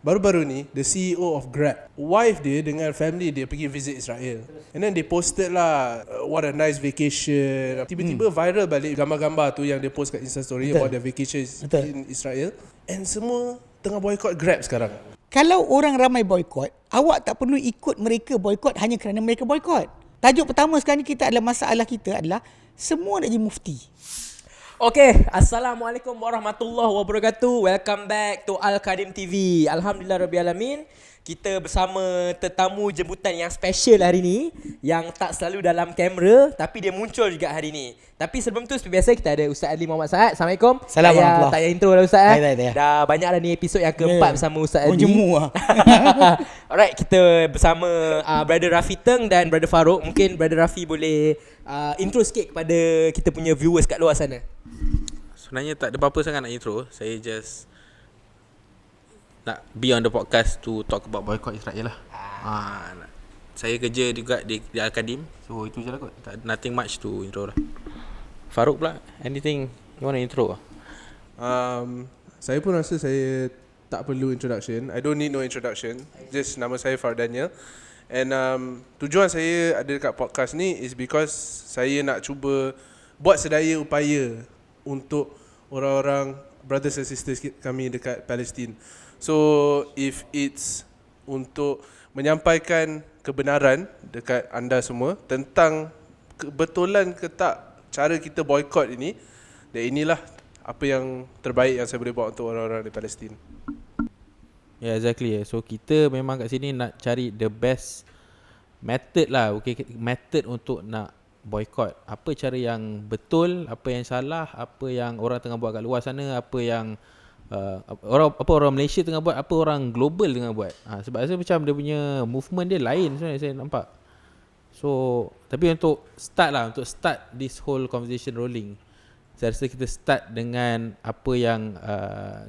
baru-baru ni the CEO of Grab, wife dia dengan family dia pergi visit Israel. And then they posted lah, what a nice vacation. Tiba-tiba viral balik gambar-gambar tu yang dia post kat Instastory about their vacation in Israel. And semua tengah boycott Grab sekarang. Kalau orang ramai boycott, awak tak perlu ikut mereka boycott hanya kerana mereka boycott. Tajuk pertama sekarang ni kita adalah masalah kita adalah semua nak jadi mufti. Okay, Assalamualaikum warahmatullahi wabarakatuh. Welcome back to Al-Kadim TV. Alhamdulillahirrabbilalamin. Kita bersama tetamu jemputan yang special hari ni, yang tak selalu dalam kamera tapi dia muncul juga hari ni. Tapi sebelum tu seperti biasa kita ada Ustaz Adli Muhammad Saad. Assalamualaikum. Assalamualaikum. Tak payah intro lah Ustaz. Tak. Dah banyak dah ni episod yang keempat bersama Ustaz Adli. Alright, kita bersama Brother Rafi Teng dan Brother Farouk. Mungkin Brother Rafi boleh intro sikit kepada kita punya viewers kat luar sana. Sebenarnya tak ada apa-apa sangat nak intro. Saya just nak be on the podcast to talk about boycott Israel lah. Saya kerja juga di Al-Kadim. So itu je lah kot. Nothing much to intro lah. Farouk pula, anything you want to intro? Saya pun rasa saya tak perlu introduction. I don't need no introduction. Just nama saya Farouk Daniel. And tujuan saya ada dekat podcast ni is because saya nak cuba buat sedaya upaya untuk orang-orang brothers and sisters kami dekat Palestin. So if it's untuk menyampaikan kebenaran dekat anda semua tentang kebetulan ke tak cara kita boycott ini, dan inilah apa yang terbaik yang saya boleh buat untuk orang-orang di Palestin. Yeah, exactly. So kita memang kat sini nak cari the best method lah. Okay, method untuk nak boycott. Apa cara yang betul, apa yang salah, apa yang orang tengah buat kat luar sana, apa yang orang Malaysia tengah buat, apa orang global tengah buat. Sebab saya macam dia punya movement dia lain sebenarnya saya nampak. So tapi untuk start this whole conversation rolling, saya rasa kita start dengan apa yang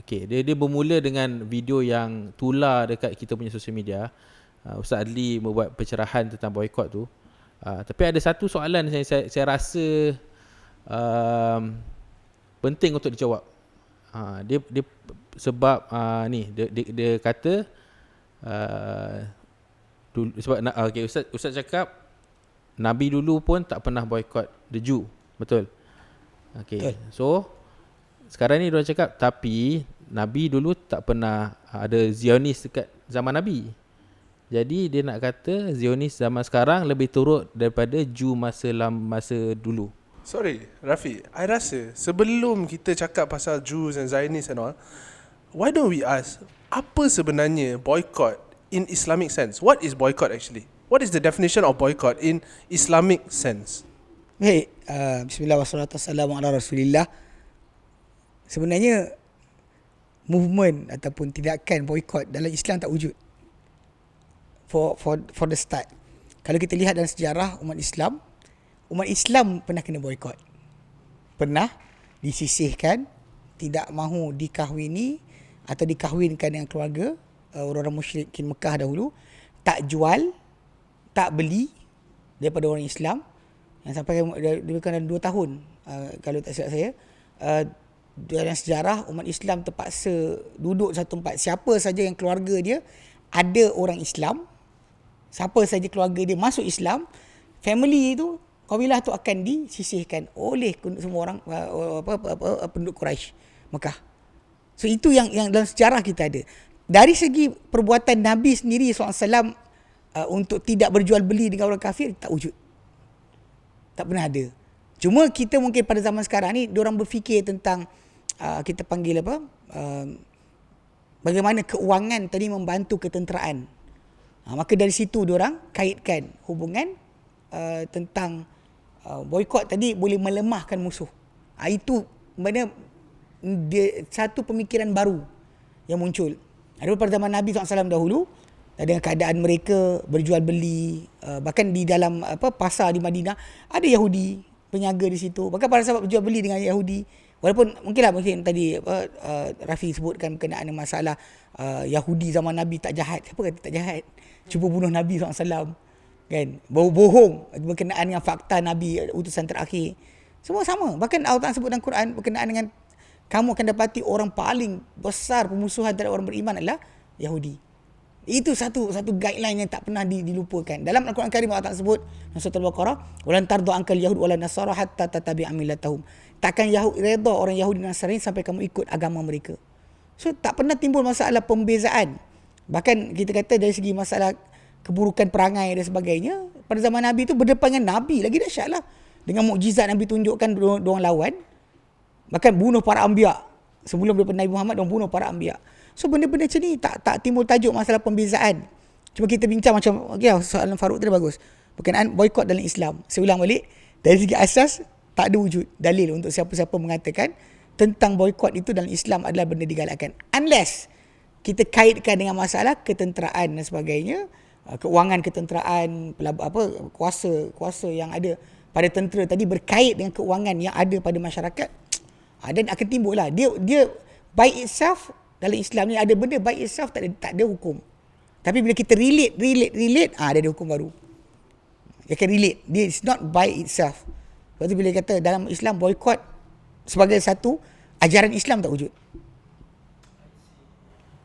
dia bermula dengan video yang tular dekat kita punya social media. Ustaz Adli membuat pencerahan tentang boycott tu. Tapi ada satu soalan saya rasa penting untuk dijawab. Dia sebab dia kata dulu, sebab Ustaz cakap Nabi dulu pun tak pernah boycott the Jew, betul? Okay. So sekarang ni dia cakap tapi Nabi dulu tak pernah ada Zionis dekat zaman Nabi. Jadi dia nak kata Zionis zaman sekarang lebih teruk daripada Jew masa dulu. Sorry, Rafi, I rasa sebelum kita cakap pasal Jews and Zionists and all, why don't we ask, apa sebenarnya boycott in Islamic sense? What is boycott actually? What is the definition of boycott in Islamic sense? Baik, bismillah wassalatu wassalamu ala rasulillah. Sebenarnya movement ataupun tindakan boycott dalam Islam tak wujud. For the start, kalau kita lihat dalam sejarah umat Islam pernah kena boykot. Pernah disisihkan, tidak mahu dikahwini atau dikahwinkan dengan keluarga orang-orang musyrikin Mekah dahulu, tak jual, tak beli daripada orang Islam, yang sampai lebih kurang 2 tahun kalau tak silap saya. Dalam sejarah umat Islam terpaksa duduk satu tempat. Siapa saja yang keluarga dia ada orang Islam, siapa saja keluarga dia masuk Islam, family itu, kabilah tu akan disisihkan oleh semua orang penduduk Quraisy Mekah. So itu yang dalam sejarah kita ada. Dari segi perbuatan Nabi sendiri SAW untuk tidak berjual beli dengan orang kafir, tak wujud. Tak pernah ada. Cuma kita mungkin pada zaman sekarang ni diorang berfikir tentang kita panggil bagaimana keuangan tadi membantu ketenteraan. Maka dari situ diorang kaitkan hubungan tentang boykot tadi boleh melemahkan musuh. Itu sebenarnya satu pemikiran baru yang muncul. Ada pada zaman Nabi SAW dahulu, dengan keadaan mereka berjual beli, bahkan di dalam pasar di Madinah ada Yahudi penjaga di situ. Bahkan para sahabat berjual beli dengan Yahudi. Walaupun mungkin tadi Rafi sebutkan berkenaan dengan masalah Yahudi zaman Nabi tak jahat. Siapa kata tak jahat? Cuba bunuh Nabi SAW, kan? Bohong berkenaan dengan fakta Nabi utusan terakhir. Semua sama. Bahkan Allah sebut dalam Quran berkenaan dengan kamu akan dapati orang paling besar pemusuhan terhadap orang beriman adalah Yahudi. Itu satu guideline yang tak pernah dilupakan. Dalam Al-Quran Karim Allah Ta'ala sebut dalam surah Al-Baqarah, "Walan tardu ankal yahud wala nasara hatta tatabi'a millatahum." Takkan redha orang Yahudi dan Nasrani sampai kamu ikut agama mereka. So tak pernah timbul masalah pembezaan. Bahkan kita kata dari segi masalah keburukan perangai dan sebagainya, pada zaman Nabi tu berdepan dengan Nabi lagi dahsyat lah. Dengan mukjizat Nabi tunjukkan diorang lawan. Bahkan bunuh para anbiya. Sebelum daripada Nabi Muhammad, diorang bunuh para anbiya. So benda-benda macam ni tak timbul tajuk masalah pembezaan. Cuma kita bincang macam soalan Farouk tadi bagus. Berkenaan boikot dalam Islam. Saya ulang balik, dari segi asas tak ada wujud dalil untuk siapa-siapa mengatakan tentang boikot itu dalam Islam adalah benda digalakkan. Unless kita kaitkan dengan masalah ketenteraan dan sebagainya, keuangan ketenteraan, kuasa yang ada pada tentera tadi berkait dengan keuangan yang ada pada masyarakat, dan akan timbul lah. Dia by itself dalam Islam ni ada benda by itself tak ada hukum. Tapi bila kita relate, dia ada hukum baru. Dia akan relate. Dia is not by itself. Lepas tu bila kata dalam Islam boikot sebagai satu ajaran Islam tak wujud.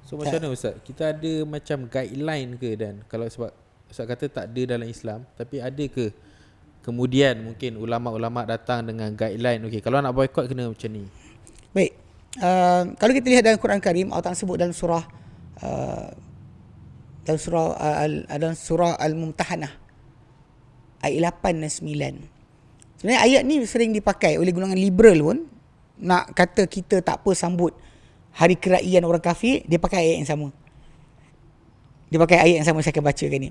So macam mana Ustaz? Kita ada macam guideline ke, dan kalau sebab Ustaz kata tak ada dalam Islam, tapi ada ke kemudian mungkin ulama-ulama datang dengan guideline, okey kalau nak boikot kena macam ni. Baik. Kalau kita lihat dalam Quran Karim, Allah Ta'ala sebut dalam surah Al-Mumtahanah ayat 8 dan 9. Sebenarnya ayat ni sering dipakai oleh golongan liberal pun, nak kata kita tak apa sambut hari keraian orang kafir, dia pakai ayat yang sama. Dia pakai ayat yang sama, saya akan bacakan ni.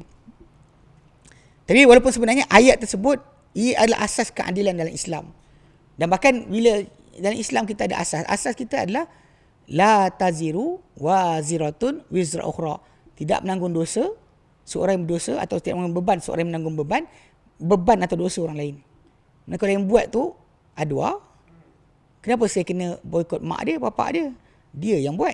Tapi walaupun sebenarnya ayat tersebut ia adalah asas keadilan dalam Islam. Dan bahkan bila dalam Islam kita ada asas kita adalah la taziru waziratun wizra ukhra. Tidak menanggung dosa seorang yang berdosa, atau tidak menanggung beban seorang yang menanggung beban atau dosa orang lain. Dan kalau yang buat tu adwa, kenapa saya kena boikot mak dia, bapak dia? Dia yang buat.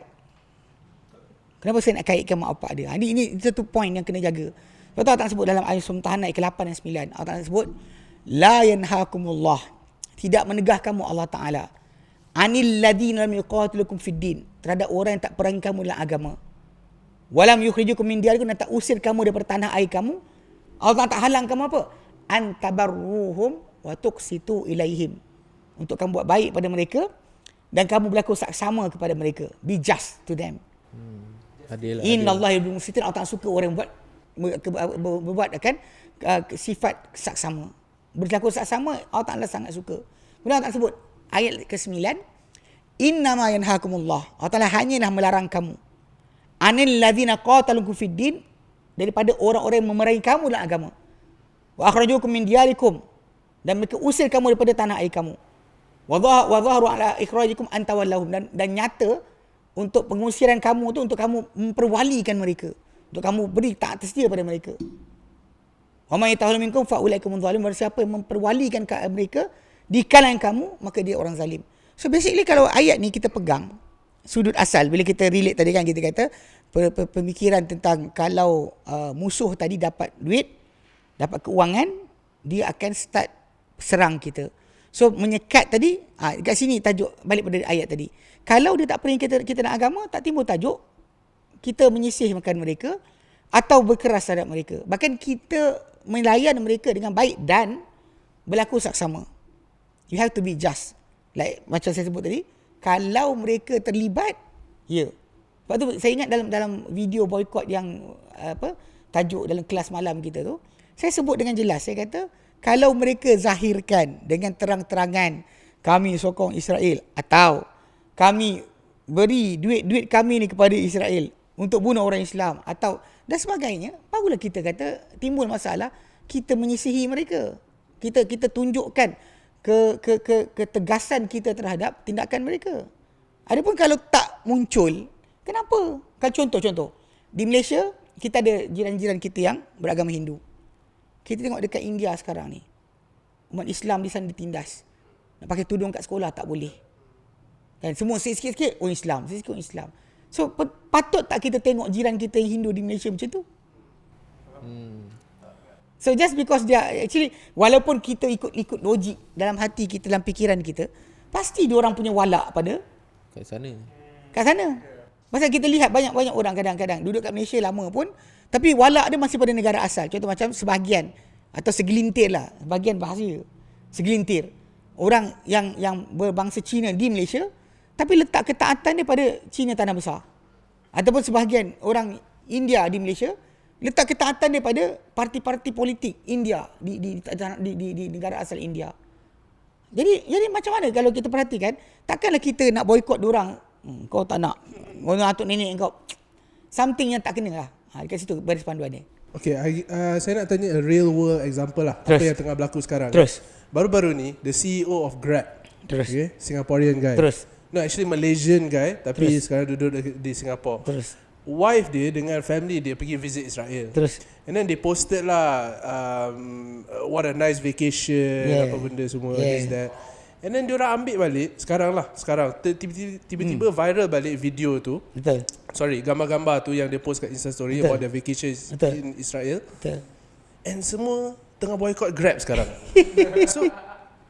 Kenapa saya nak kaitkan mak bapak dia? Ini satu point yang kena jaga. Lepas tu Allah Ta'ala sebut dalam ayat Mumtahanah ayat ke-8 dan 9. Allah Ta'ala sebut, la yanhakumullah, tidak menegah kamu Allah Ta'ala, anil ladina lam yuqatilukum fid din, terhadap orang yang tak perangi kamu dalam agama. Walam yukhrijukum min diyarikum, dan tak usir kamu daripada tanah air kamu. Allah Ta'ala tak halang kamu apa? Antabarruhum wa tuqsitu ilaihim, untuk kamu buat baik pada mereka dan kamu berlaku saksama kepada mereka. Be just to them. Adil. Innallaha yuhibbul muqsitin. Allah Ta'ala suka orang berbuat akan sifat saksama. Berlaku saksama, Allah Ta'ala sangat suka. Kemudian Allah Ta'ala sebut ayat ke-9, innama yanhakumullah, Allah Ta'ala hanyalah melarang kamu, anil ladzina qatalukum fid din, daripada orang-orang yang memerangi kamu dalam agama, wa akhrajukum min diyarikum, dan mereka usir kamu daripada tanah air kamu, wa dhaharu ala ikhrajikum antawallahum, dan nyata untuk pengusiran kamu tu untuk kamu memperwalikan mereka, untuk kamu beri taat setia pada mereka. Wa may yatawalla minkum fa ulaikumul zalimun, siapa yang memperwalikan mereka di kalangan kamu, maka dia orang zalim. So basically kalau ayat ni kita pegang sudut asal, bila kita relate tadi kan, kita kata pemikiran tentang kalau musuh tadi dapat duit, dapat keuangan, dia akan start serang kita. So menyekat tadi, kat sini tajuk balik pada ayat tadi. Kalau dia tak perangi kita dalam agama, tak timbul tajuk kita menyisih makan mereka atau berkeras terhadap mereka. Bahkan kita melayan mereka dengan baik dan berlaku saksama. You have to be just. Like macam saya sebut tadi, kalau mereka terlibat, ya. Sebab tu saya ingat dalam video boykot yang tajuk dalam kelas malam kita tu, saya sebut dengan jelas, saya kata kalau mereka zahirkan dengan terang-terangan kami sokong Israel, atau kami beri duit kami ni kepada Israel untuk bunuh orang Islam, atau dan sebagainya, barulah kita kata timbul masalah kita menyisihi mereka. Kita tunjukkan ketegasan kita terhadap tindakan mereka. Adapun kalau tak muncul, kenapa? Kalau contoh di Malaysia kita ada jiran-jiran kita yang beragama Hindu. Kita tengok dekat India sekarang ni, umat Islam di sana ditindas. Nak pakai tudung kat sekolah tak boleh. Kan semua sikit-sikit orang Islam, sikit-sikit orang Islam. So patut tak kita tengok jiran kita yang Hindu di Malaysia macam tu? So just because dia actually, walaupun kita ikut logik dalam hati kita, dalam fikiran kita, pasti dia orang punya walak pada kat sana. Kat sana. Pasal kita lihat banyak-banyak orang kadang-kadang duduk kat Malaysia lama pun, tapi walak dia masih pada negara asal. Contoh macam sebahagian atau segelintir lah, bahagian bahasa segelintir orang yang berbangsa Cina di Malaysia, tapi letak ketaatan dia pada Cina tanah besar. Ataupun sebahagian orang India di Malaysia letak ketaatan dia pada parti-parti politik India di negara asal India. Jadi macam mana kalau kita perhatikan, takkanlah kita nak boykot diorang. Kau tak nak, orang atuk nenek kau, something yang tak kena lah. Dekat situ baris panduan dia. Okay, saya nak tanya a real world example lah. Terus. Apa yang tengah berlaku sekarang. Terus. Baru-baru ni, the CEO of Grab. Terus. Okay, Singaporean guy. Terus. No, actually Malaysian guy, tapi Terus. sekarang duduk di Singapore. Terus. Wife dia dengan family dia pergi visit Israel. Terus. And then they posted lah, what a nice vacation, Yeah. apa benda semua, Yeah. this that. And then diorang ambil balik, sekarang tiba-tiba viral balik video tu. Betul. Sorry, gambar-gambar tu yang dia post kat Instastory Betul. about their vacation Betul. in Israel. Betul. And semua tengah boycott Grab sekarang. So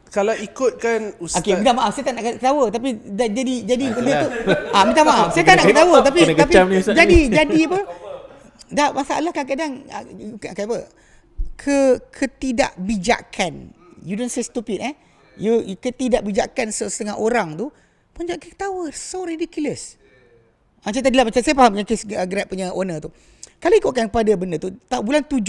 kalau ikutkan ustaz, Okey, minta maaf saya tak nak ketawa tapi jadi benda tu minta maaf. Saya tak nak ketawa tapi Kena kecam ni, Ustaz ni. jadi apa? Dah masalah kadang-kadang apa? Ketidakbijakan. You don't say stupid You ketidakbijakan setengah orang tu pun jangan ketawa. So ridiculous. Macam tadi lah, macam saya faham yang kes Grab punya owner tu. Kalau ikutkan pada benda tu, tak bulan 7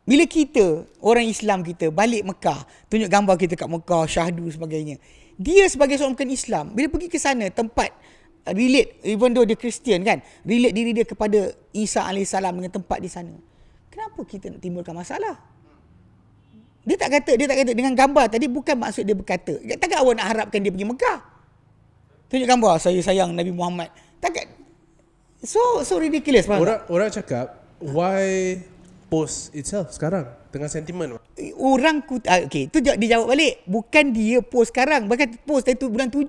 bila kita, orang Islam kita balik Mekah, tunjuk gambar kita kat Mekah, syahdu sebagainya. Dia sebagai seorang bukan Islam, bila pergi ke sana tempat relate, even though dia Kristian kan, relate diri dia kepada Isa AS dengan tempat di sana. Kenapa kita nak timbulkan masalah? Dia tak kata dengan gambar tadi bukan maksud dia berkata. Takkan awak nak harapkan dia pergi Mekah? Tunjuk gambar saya sayang Nabi Muhammad. Takkan. So ridiculous. orang cakap why post itself sekarang tengah sentimen. Orang okey, tu dia jawab balik. Bukan dia post sekarang, bahkan post itu bulan 7.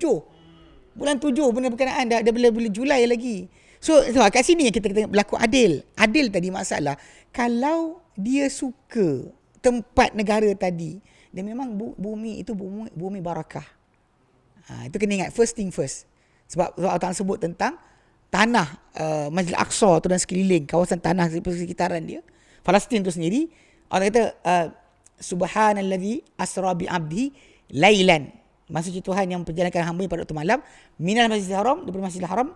Bulan 7 benda berkenaan dah bulan Julai lagi. So kat sini yang kita berlaku adil. Adil tadi masalah kalau dia suka tempat negara tadi, dia memang bumi itu bumi barakah. Itu kena ingat, first thing first. Sebab Allah Ta'ala sebut tentang tanah Masjid Al-Aqsa tu dan sekeliling kawasan tanah sekitaran dia, Palestin tu sendiri. Allah kata subhanallazi asra bi 'abdi lailan. Maksudnya Tuhan yang memperjalankan hamba pada waktu malam minal Masjidil Haram, daripada Masjidil Haram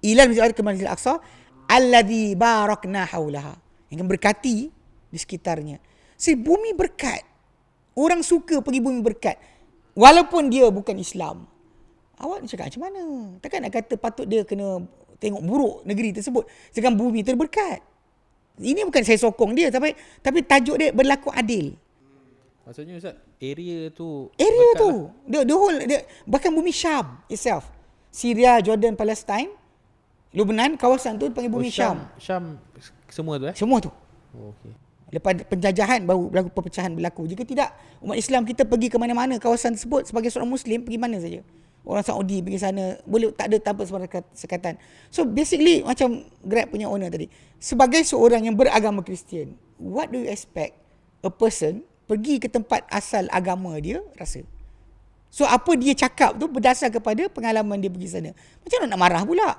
ila Masjidil Aqsa allazi barakna haulaha, yang berkati di sekitarnya. Bumi berkat. Orang suka pergi bumi berkat walaupun dia bukan Islam. Awak nak cakap macam mana? Takkan nak kata patut dia kena tengok buruk negeri tersebut sedangkan bumi tu berkat. Ini bukan saya sokong dia, tapi tajuk dia berlaku adil. Maksudnya Ustaz, area tu the whole bahkan bumi Syam itself, Syria, Jordan, Palestine, Lebanon, kawasan tu panggil bumi Syam. Syam semua tu Semua tu. Oh, okey. Lepas penjajahan baru berlaku perpecahan berlaku. Jika tidak, umat Islam kita pergi ke mana-mana kawasan tersebut sebagai seorang Muslim, pergi mana saja. Orang Saudi pergi sana, boleh tak ada tanpa sekatan. So basically macam Grab punya owner tadi, sebagai seorang yang beragama Kristian, what do you expect a person pergi ke tempat asal agama dia rasa? So apa dia cakap tu berdasar kepada pengalaman dia pergi sana. Macam mana nak marah pula?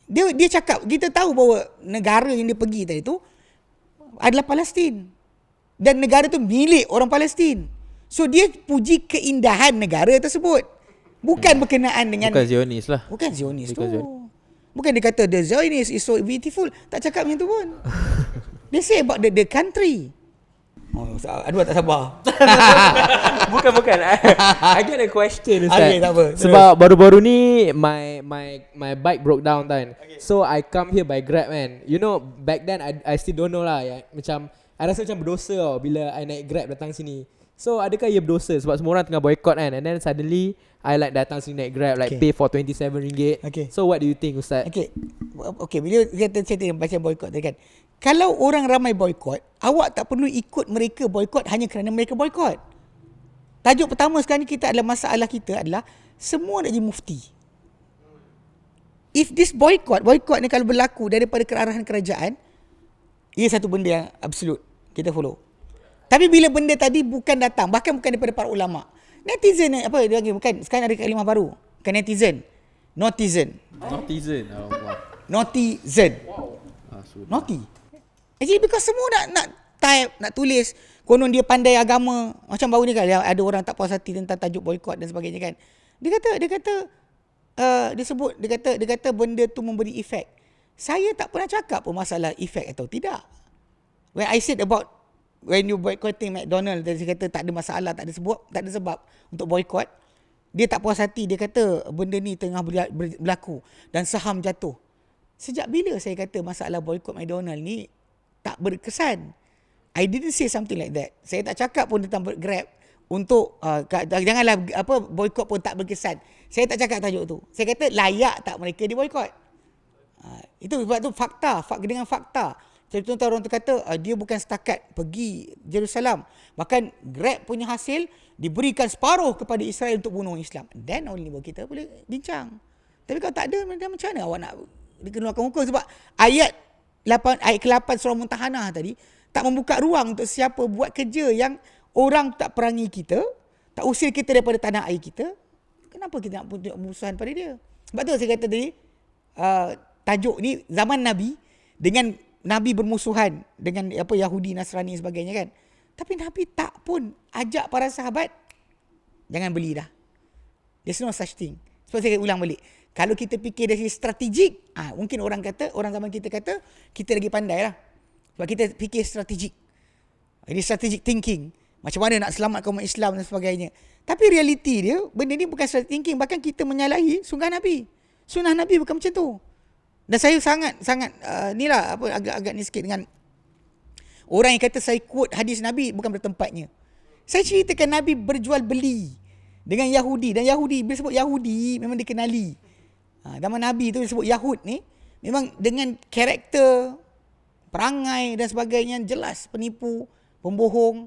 Dia cakap, kita tahu bahawa negara yang dia pergi tadi tu adalah Palestin. Dan negara tu milik orang Palestin. So dia puji keindahan negara tersebut. Bukan berkenaan dengan, bukan Zionis lah. Bukan Zionis tu. Bukan Bukan dia kata the Zionist is so beautiful. Tak cakap macam tu pun. They say about the country. Aduh tak sabar. Bukan. I get a question, Ustaz. Okay, tak apa. Sebab baru-baru ni my bike broke down kan. Okay. So I come here by Grab man. You know back then I still don't know lah ya. Macam I rasa macam berdosa tau bila I naik Grab datang sini. So adakah ia berdosa sebab semua orang tengah boycott kan, and then suddenly I like datang sini naik Grab like pay for RM27. Okay. So what do you think, Ustaz? Okay, bila kita cerita macam boycott tadi kan. Kalau orang ramai boycott, awak tak perlu ikut mereka boycott hanya kerana mereka boycott. Tajuk pertama sekarang ni kita adalah masalah kita adalah semua nak jadi mufti. If this boycott ni kalau berlaku daripada kearahan kerajaan, ia satu benda yang absolute kita follow. Tapi bila benda tadi bukan datang, bahkan bukan daripada para ulama, netizen bukan, sekarang ada kalimah baru, bukan netizen. Notizen. Notizen. Allah. Notizen. Sudah. Naughty. Actually because semua nak type, nak tulis, konon dia pandai agama. Macam baru ni kan ada orang tak puas hati tentang tajuk boycott dan sebagainya kan. Dia kata benda tu memberi efek. Saya tak pernah cakap pun masalah efek atau tidak. When I said about when you boycotting McDonald, dia kata tak ada masalah, tak ada sebab untuk boycott. Dia tak puas hati, dia kata benda ni tengah berlaku dan saham jatuh. Sejak bila saya kata masalah boycott McDonald ni tak berkesan? I didn't say something like that. Saya tak cakap pun tentang Grab untuk janganlah boycott pun tak berkesan. Saya tak cakap tajuk tu. Saya kata layak tak mereka diboycott. Itu sebab tu fakta, dengan fakta. Contoh orang tu kata dia bukan setakat pergi Jerusalem, bahkan Grab punya hasil diberikan separuh kepada Israel untuk bunuh Islam. Then only kita boleh bincang. Tapi kalau tak ada, macam mana awak nak dikeluarkan hukum? Sebab ayat ke-8 surah Mumtahanah tadi tak membuka ruang untuk siapa buat kerja yang orang tak perangi kita, tak usir kita daripada tanah air kita. Kenapa kita nak tunjuk musuhan pada dia? Sebab tu saya kata tadi tajuk ni zaman Nabi, dengan Nabi bermusuhan dengan Yahudi, Nasrani sebagainya kan. Tapi Nabi tak pun ajak para sahabat jangan beli dah. There's no such thing. Sebab saya ulang balik. Kalau kita fikir dari strategik, mungkin orang zaman kita kata kita lagi pandai lah. Sebab kita fikir strategik. Ini strategic thinking. Macam mana nak selamatkan umat Islam dan sebagainya. Tapi realiti dia, benda ni bukan strategic thinking. Bahkan kita menyalahi sunnah Nabi. Sunnah Nabi bukan macam tu. Dan saya sangat agak ni sikit dengan orang yang kata saya quote hadis Nabi bukan bertempatnya. Saya ceritakan Nabi berjual beli dengan Yahudi, dan Yahudi bila sebut Yahudi memang dikenali. Zaman Nabi tu disebut Yahud ni memang dengan karakter, perangai dan sebagainya jelas penipu, pembohong,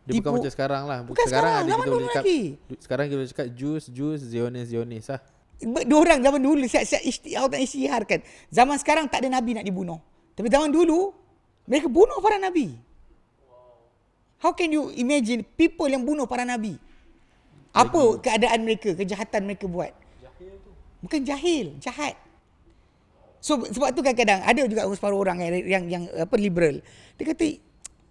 Dia tipu. bukan macam sekarang lah. Bukan sekarang, zaman dulu lagi. Sekarang kita boleh cakap Jews, Zionis lah. Diorang zaman dulu siap-siap isytiharkan. Zaman sekarang tak ada Nabi nak dibunuh. Tapi zaman dulu mereka bunuh para Nabi. How can you imagine people yang bunuh para Nabi? Apa keadaan mereka, kejahatan mereka buat? Bukan jahil, jahat. So sebab tu kadang-kadang ada juga separuh orang yang liberal. Dia kata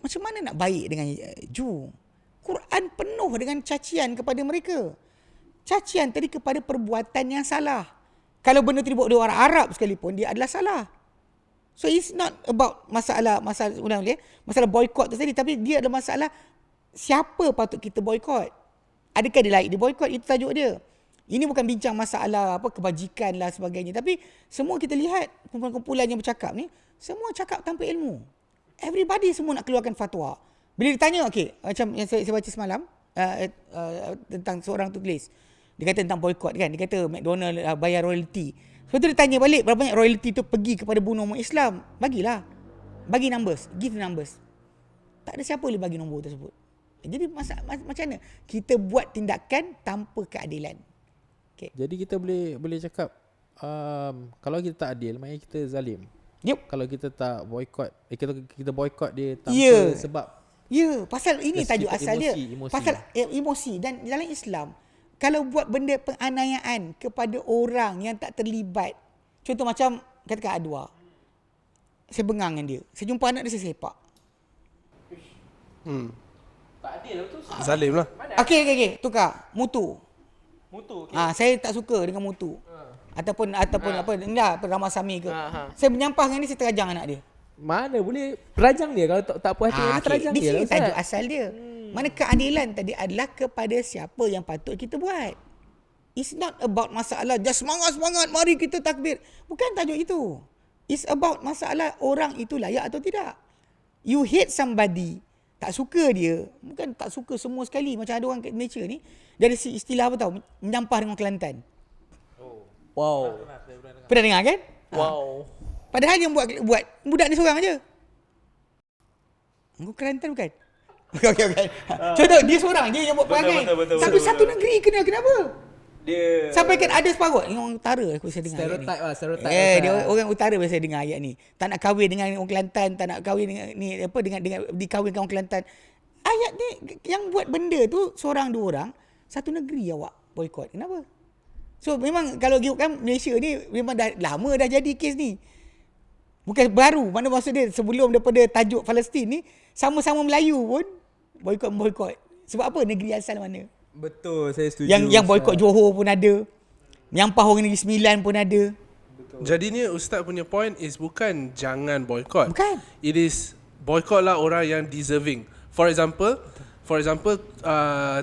macam mana nak baik dengan Jew? Quran penuh dengan cacian kepada mereka. Cacian tadi kepada perbuatan yang salah. Kalau benda tu dibuat oleh orang Arab sekalipun, dia adalah salah. So it's not about masalah boycott tu tadi, tapi dia adalah masalah siapa patut kita boycott. Adakah dia layak diboycott? Itu tajuk dia. Ini bukan bincang masalah kebajikan lah sebagainya, tapi semua kita lihat kumpulan-kumpulan yang bercakap ni semua cakap tanpa ilmu. Everybody semua nak keluarkan fatwa. Bila ditanya, macam yang saya baca semalam tentang seorang tu tulis, dia kata tentang boycott kan, dia kata McDonald bayar royalty. Lepas tu dia tanya balik berapa banyak royalty tu pergi kepada bunuh umat Islam. Bagilah, bagi numbers, give numbers. Tak ada siapa boleh bagi nombor tersebut. Jadi macam mana kita buat tindakan tanpa keadilan? Jadi kita boleh cakap kalau kita tak adil, maknanya kita zalim. Yep. Kalau kita tak boycott, kita boycott dia tanpa sebab. Pasal ini tajuk asal dia. Emosi. Pasal emosi. Dan dalam Islam, kalau buat benda penganiayaan kepada orang yang tak terlibat, contoh macam katakan Adwa, saya bengang dengan dia, saya jumpa anak dia, saya sepak. Tak adil lah tu. Zalim lah. Okey, tukar mutu. Mutu. Saya tak suka dengan mutu. Ataupun Ramasami ke. Saya menyampah dengan dia, saya terajang anak dia. Mana boleh terajang dia kalau tak puas hati dia terajang di dia. sini tajuk asal dia. Mana keadilan tadi adalah kepada siapa yang patut kita buat. It's not about masalah just semangat mari kita takbir. Bukan tajuk itu. It's about masalah orang itu layak atau tidak. You hate somebody, tak suka dia, bukan tak suka semua sekali. Macam ada orang kat Malaysia ni, dia ada istilah apa tahu, menyampah dengan Kelantan. Wow. Pernah dengar kan? Wow. Padahal yang buat budak ni seorang aja. Engkau Kelantan bukan? Okey. Contoh dia seorang je yang buat perangai. Tapi satu negeri kenapa? Dia sampai kan ada separuh orang utara aku biasa dengar stereotype. Dia orang utara biasa dengar ayat ni. Tak nak kahwin dengan orang Kelantan, tak nak kahwin dengan ni dengan dikahwinkan orang Kelantan. Ayat ni yang buat benda tu seorang dua orang, satu negeri awak boycott. Kenapa? So memang kalau kan Malaysia ni memang dah lama dah jadi kes ni. Bukan baru. Mana maksud dia sebelum daripada tajuk Palestin ni sama-sama Melayu pun boykot. Sebab apa? Negeri asal mana? Betul, saya setuju. Yang boykot Johor pun ada. Yang Pahang Negeri Sembilan pun ada. Jadinya Ustaz punya point is bukan jangan boykot. Bukan. It is boykot lah orang yang deserving. For example,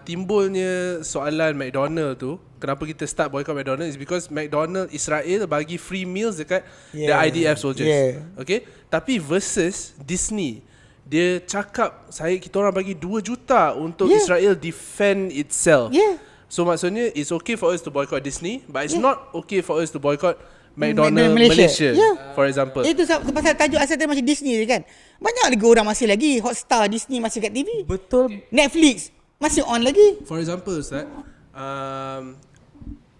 timbulnya soalan McDonald tu, kenapa kita start boykot McDonald is because McDonald Israel bagi free meals dekat the IDF soldiers. Okay? Tapi versus Disney, dia cakap kita orang bagi 2 juta untuk Israel defend itself. So maksudnya it's okay for us to boycott Disney, but it's not okay for us to boycott McDonald Malaysia. For example. Itu pasal tajuk asal tadi macam Disney je kan. Banyak lagi orang masih lagi Hotstar Disney masih kat TV. Betul. Netflix masih on lagi. For example Ustaz,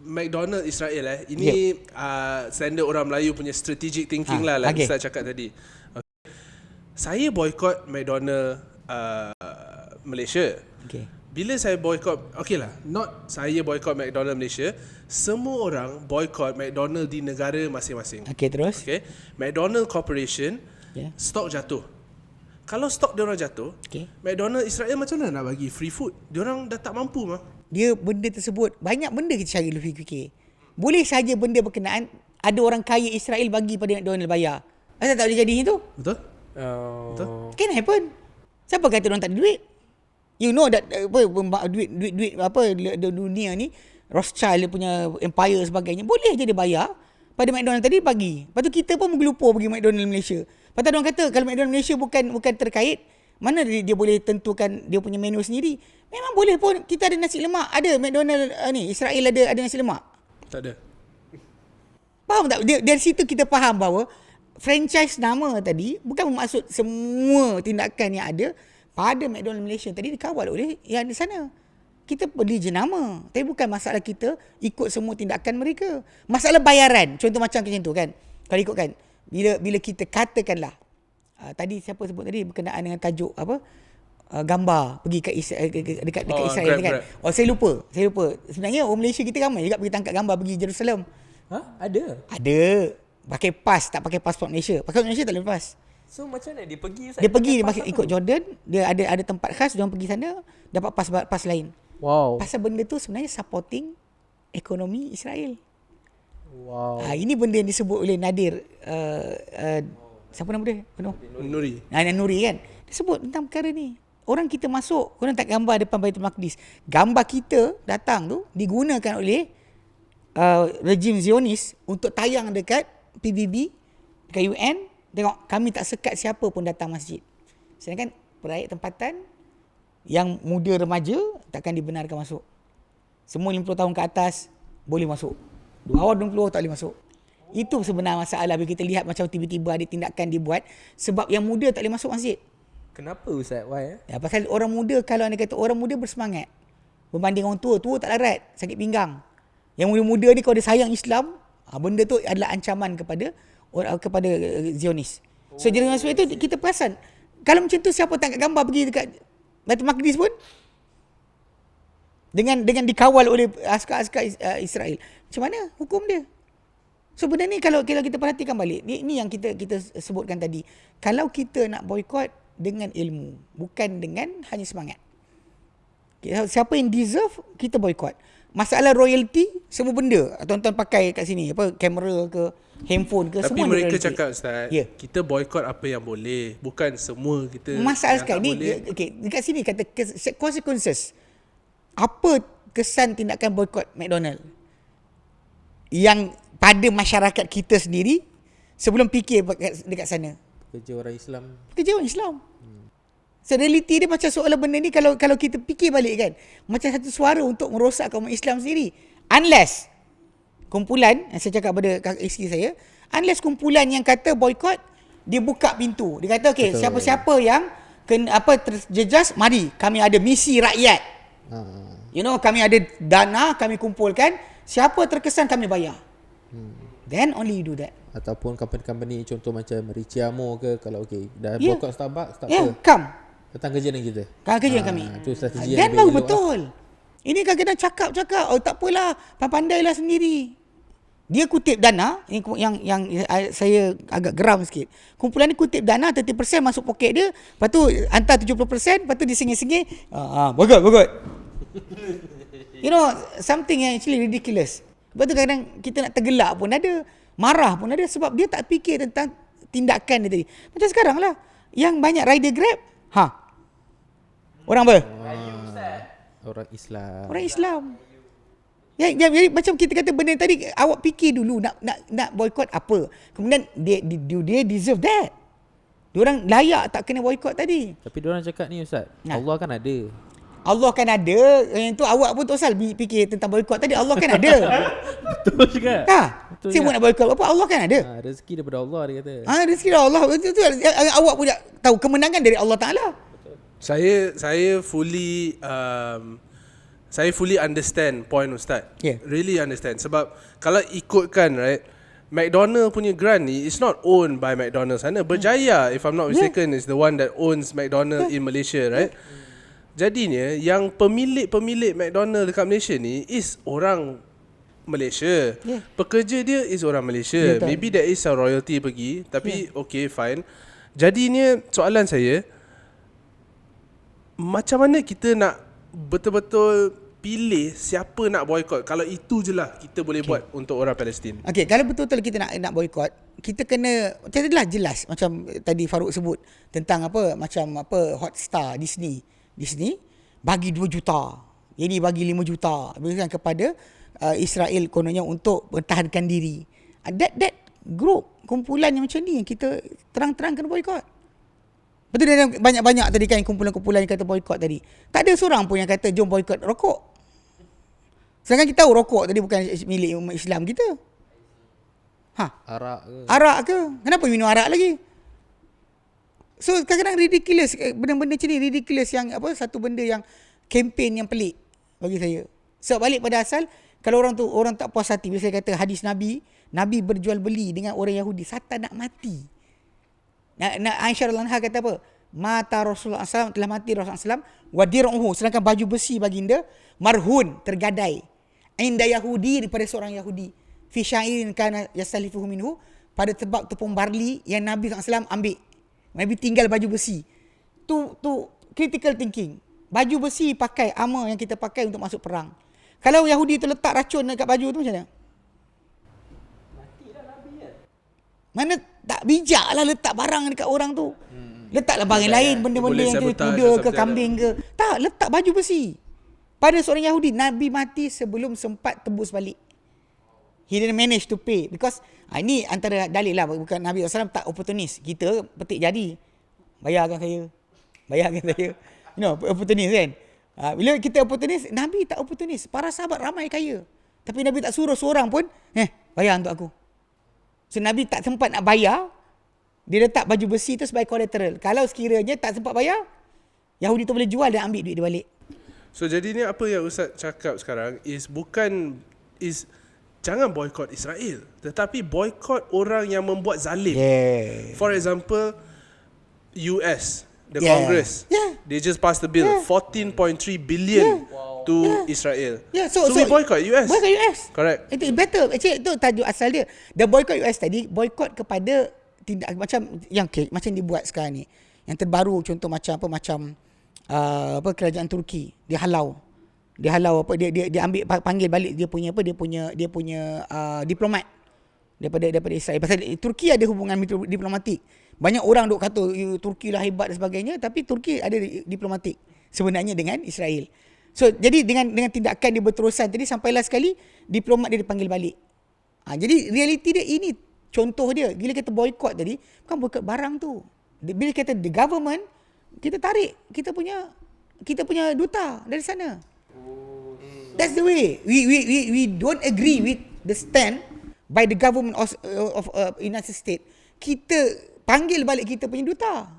McDonald Israel ini standard orang Melayu punya strategic thinking lah like Ustaz cakap tadi. Saya boycott McDonald Malaysia. Bila saya boycott, not saya boycott McDonald Malaysia, semua orang boycott McDonald di negara masing-masing. Terus. McDonald Corporation stok jatuh. Kalau stok diorang jatuh, McDonald Israel macam mana nak bagi free food? Diorang dah tak mampu mah. Dia benda tersebut, banyak benda kita cari lebih fikir. Boleh saja benda berkenaan ada orang kaya Israel bagi pada McDonald bayar. Asal tak boleh jadi itu? Betul? Betul? Can happen. Siapa kata orang tak ada duit? You know that duit apa dunia ni, Rothschild punya empire sebagainya, boleh je dia bayar pada McDonald tadi bagi. Lepas tu kita pun menggelupur pergi McDonald Malaysia. Lepas tu orang kata kalau McDonald Malaysia bukan terkait, mana dia boleh tentukan dia punya menu sendiri? Memang boleh pun kita ada nasi lemak. Ada McDonald ni Israel ada nasi lemak. Tak ada. Faham tak? Dari situ kita faham bahawa franchise nama tadi bukan bermaksud semua tindakan yang ada pada McDonald Malaysia tadi dikawal oleh yang di sana. Kita beli jenama. Tapi bukan masalah kita ikut semua tindakan mereka. Masalah bayaran. Contoh macam tu kan. Kalau ikutkan. Bila kita katakanlah. Tadi siapa sebut tadi berkenaan dengan tajuk apa? Gambar pergi kat dekat Israel kan. Saya lupa. Sebenarnya orang Malaysia kita ramai juga pergi tangkap gambar pergi Jerusalem. Ada. Pakai pas, tak pakai pasport Malaysia. Pasport Malaysia tak boleh pas. So macam mana dia pergi? Dia ikut Jordan. Dia ada tempat khas, dia orang pergi sana dapat pas lain. Wow. Pasal benda tu sebenarnya supporting ekonomi Israel. Wow. Ini benda yang disebut oleh Nadir siapa nama dia? Nuri. Nuri kan. Dia sebut tentang perkara ni. Orang kita masuk, korang tak gambar depan Baitul Maqdis. Gambar kita datang tu digunakan oleh rejim Zionis untuk tayang dekat PBB, dekat UN. Tengok, kami tak sekat siapa pun datang masjid. Sedangkan rakyat tempatan yang muda remaja takkan dibenarkan masuk. Semua 50 tahun ke atas boleh masuk. Bawah 20 tak boleh masuk. Itu sebenarnya masalah bila kita lihat macam tiba-tiba ada tindakan dibuat sebab yang muda tak boleh masuk masjid. Kenapa Ustaz? Why? Pasal orang muda, kalau anda kata orang muda bersemangat berbanding orang tua tak larat, sakit pinggang. Yang muda-muda ni kalau dia sayang Islam, benda tu adalah ancaman kepada Zionis. So jadi dengan sebab itu kita perasan kalau macam tu siapa tangkap gambar pergi dekat Baitul Maqdis pun dengan dikawal oleh askar-askar Israel. Macam mana hukum dia? So benda ni kalau kita perhatikan balik, ni yang kita sebutkan tadi. Kalau kita nak boykot dengan ilmu, bukan dengan hanya semangat. Siapa yang deserve, kita boykot. Masalah royalty, semua benda tuan-tuan pakai kat sini, apa kamera ke, handphone ke, tapi semua mereka royalty. cakap Ustaz, kita boykot apa yang boleh, bukan semua kita. Masalah yang sekarang ni, dekat sini kata consequences. Apa kesan tindakan boykot McDonald yang pada masyarakat kita sendiri sebelum fikir dekat sana? Kerja orang Islam. So reality dia macam soalan benda ni kalau kita fikir balik kan, macam satu suara untuk merosakkan umat Islam sendiri. Unless kumpulan, yang saya cakap pada isteri saya, unless kumpulan yang kata boykot, dia buka pintu. Dia kata okey, siapa-siapa yang terjejas, mari kami ada misi rakyat. You know, kami ada dana, kami kumpulkan, siapa terkesan kami bayar. Then only you do that. Ataupun company-company contoh macam Richie Amo ke, kalau dah boykot Starbucks tak apa. Come. Datang kerja dengan kita. Kerja dengan kami. Itu strategi Dan yang baru betul. Ini kadang-kadang cakap, oh tak apalah, pandailah sendiri. Dia kutip dana, yang saya agak geram sikit. Kumpulan ni kutip dana, 30% masuk poket dia, lepas tu hantar 70%, lepas tu dia sengih-sengih, bagus. You know, something yang actually ridiculous. Lepas tu kadang kita nak tergelak pun ada, marah pun ada sebab dia tak fikir tentang tindakan dia tadi. Macam sekarang lah, yang banyak rider Grab, orang apa? Orang Islam. Orang Islam. Jadi macam kita kata benda tadi, awak fikir dulu nak boycott apa. Kemudian dia deserve that. Diorang layak tak kena boycott tadi. Tapi diorang cakap ni Ustaz, Allah kan ada. Allah kan ada. Yang tu awak pun tak usah fikir tentang boycott tadi. Allah kan ada. Betul juga. Betul Saya pun nak boycott apa, Allah kan ada. Rezeki daripada Allah dia kata. Rezeki dari Allah. Betul. Awak pun tahu kemenangan dari Allah Ta'ala. Saya fully understand point Ustaz. Yeah. Really understand. Sebab kalau ikutkan, right, McDonald punya grant ni is not owned by McDonald sana. Berjaya, if I'm not mistaken, is the one that owns McDonald in Malaysia, right? Jadinya yang pemilik McDonald dekat Malaysia ni is orang Malaysia. Pekerja dia is orang Malaysia. Maybe there is some royalty pergi, tapi okay, fine. Jadinya soalan saya, macam mana kita nak betul-betul pilih siapa nak boycott kalau itu je lah kita boleh buat untuk orang Palestin? Okay, kalau betul-betul kita nak boycott, kita kena macam itulah jelas. Macam tadi Farouk sebut tentang Hotstar Disney bagi 2 juta. Ini bagi 5 juta berikan kepada Israel kononnya untuk bertahankan diri. That group, kumpulan yang macam ni yang kita terang-terang kena boycott. Betul, dia banyak-banyak tadi kan kumpulan-kumpulan yang kata boycott tadi. Tak ada seorang pun yang kata jom boycott rokok. Sedangkan kita tahu rokok tadi bukan milik umat Islam kita. Arak ke? Kenapa minum arak lagi? So kadang-kadang ridiculous, benda-benda macam ni ridiculous, yang satu benda yang kempen yang pelik bagi saya. So balik pada asal, kalau orang tak puas hati, bila saya kata hadis Nabi berjual beli dengan orang Yahudi, Satan nak mati. Aisyah radhiyallahu anha kata apa? Mata Rasulullah SAW, telah mati Rasulullah SAW, wa dir'uhu, sedangkan baju besi baginda marhun, tergadai, inda Yahudi, daripada seorang Yahudi, fi syairin kana yasalifuhu minhu, pada tepung barley yang Nabi SAW ambil. Nabi tinggal baju besi. Tu critical thinking. Baju besi pakai, armor yang kita pakai untuk masuk perang. Kalau Yahudi tu letak racun dekat baju tu macam mana? Mana tak bijak lah letak barang dekat orang tu. Letaklah barang lain, benda-benda yang kuda ke kambing ke. Tak, letak baju besi. Pada seorang Yahudi, Nabi mati sebelum sempat tebus balik. He didn't manage to pay. Because ini antara dalil lah, bukan Nabi SAW tak oportunis. Kita petik jadi, bayarkan saya. You know, oportunis kan. Bila kita oportunis, Nabi tak oportunis. Para sahabat ramai kaya, tapi Nabi tak suruh seorang pun, bayar untuk aku. So Nabi tak sempat nak bayar, dia letak baju besi tu sebagai collateral. Kalau sekiranya tak sempat bayar, Yahudi tu boleh jual dan ambil duit dia balik. So jadinya apa yang Ustaz cakap sekarang is jangan boycott Israel, tetapi boycott orang yang membuat zalim. For example, US, the Congress, they just passed the bill, 14.3 billion to Israel. So we boycott US. Boycott US. Correct. Itu better. Actually itu tajuk asal dia. The boycott US tadi, boycott kepada tindak macam yang macam dibuat sekarang ni. Yang terbaru contoh macam kerajaan Turki, dia halau dia ambil, panggil balik dia punya diplomat daripada Israel. Pasal Turki ada hubungan diplomatik. Banyak orang duk kata Turki lah hebat dan sebagainya, tapi Turki ada diplomatik sebenarnya dengan Israel. So jadi dengan tindakan dia berterusan tadi, sampailah sekali diplomat dia dipanggil balik. Jadi realiti dia ini contoh dia. Bila kita boycott tadi, bukan boycott barang tu. Bila kita the government, kita tarik kita punya duta dari sana. That's the way. We don't agree with the stand by the government of United States. Kita panggil balik kita punya duta.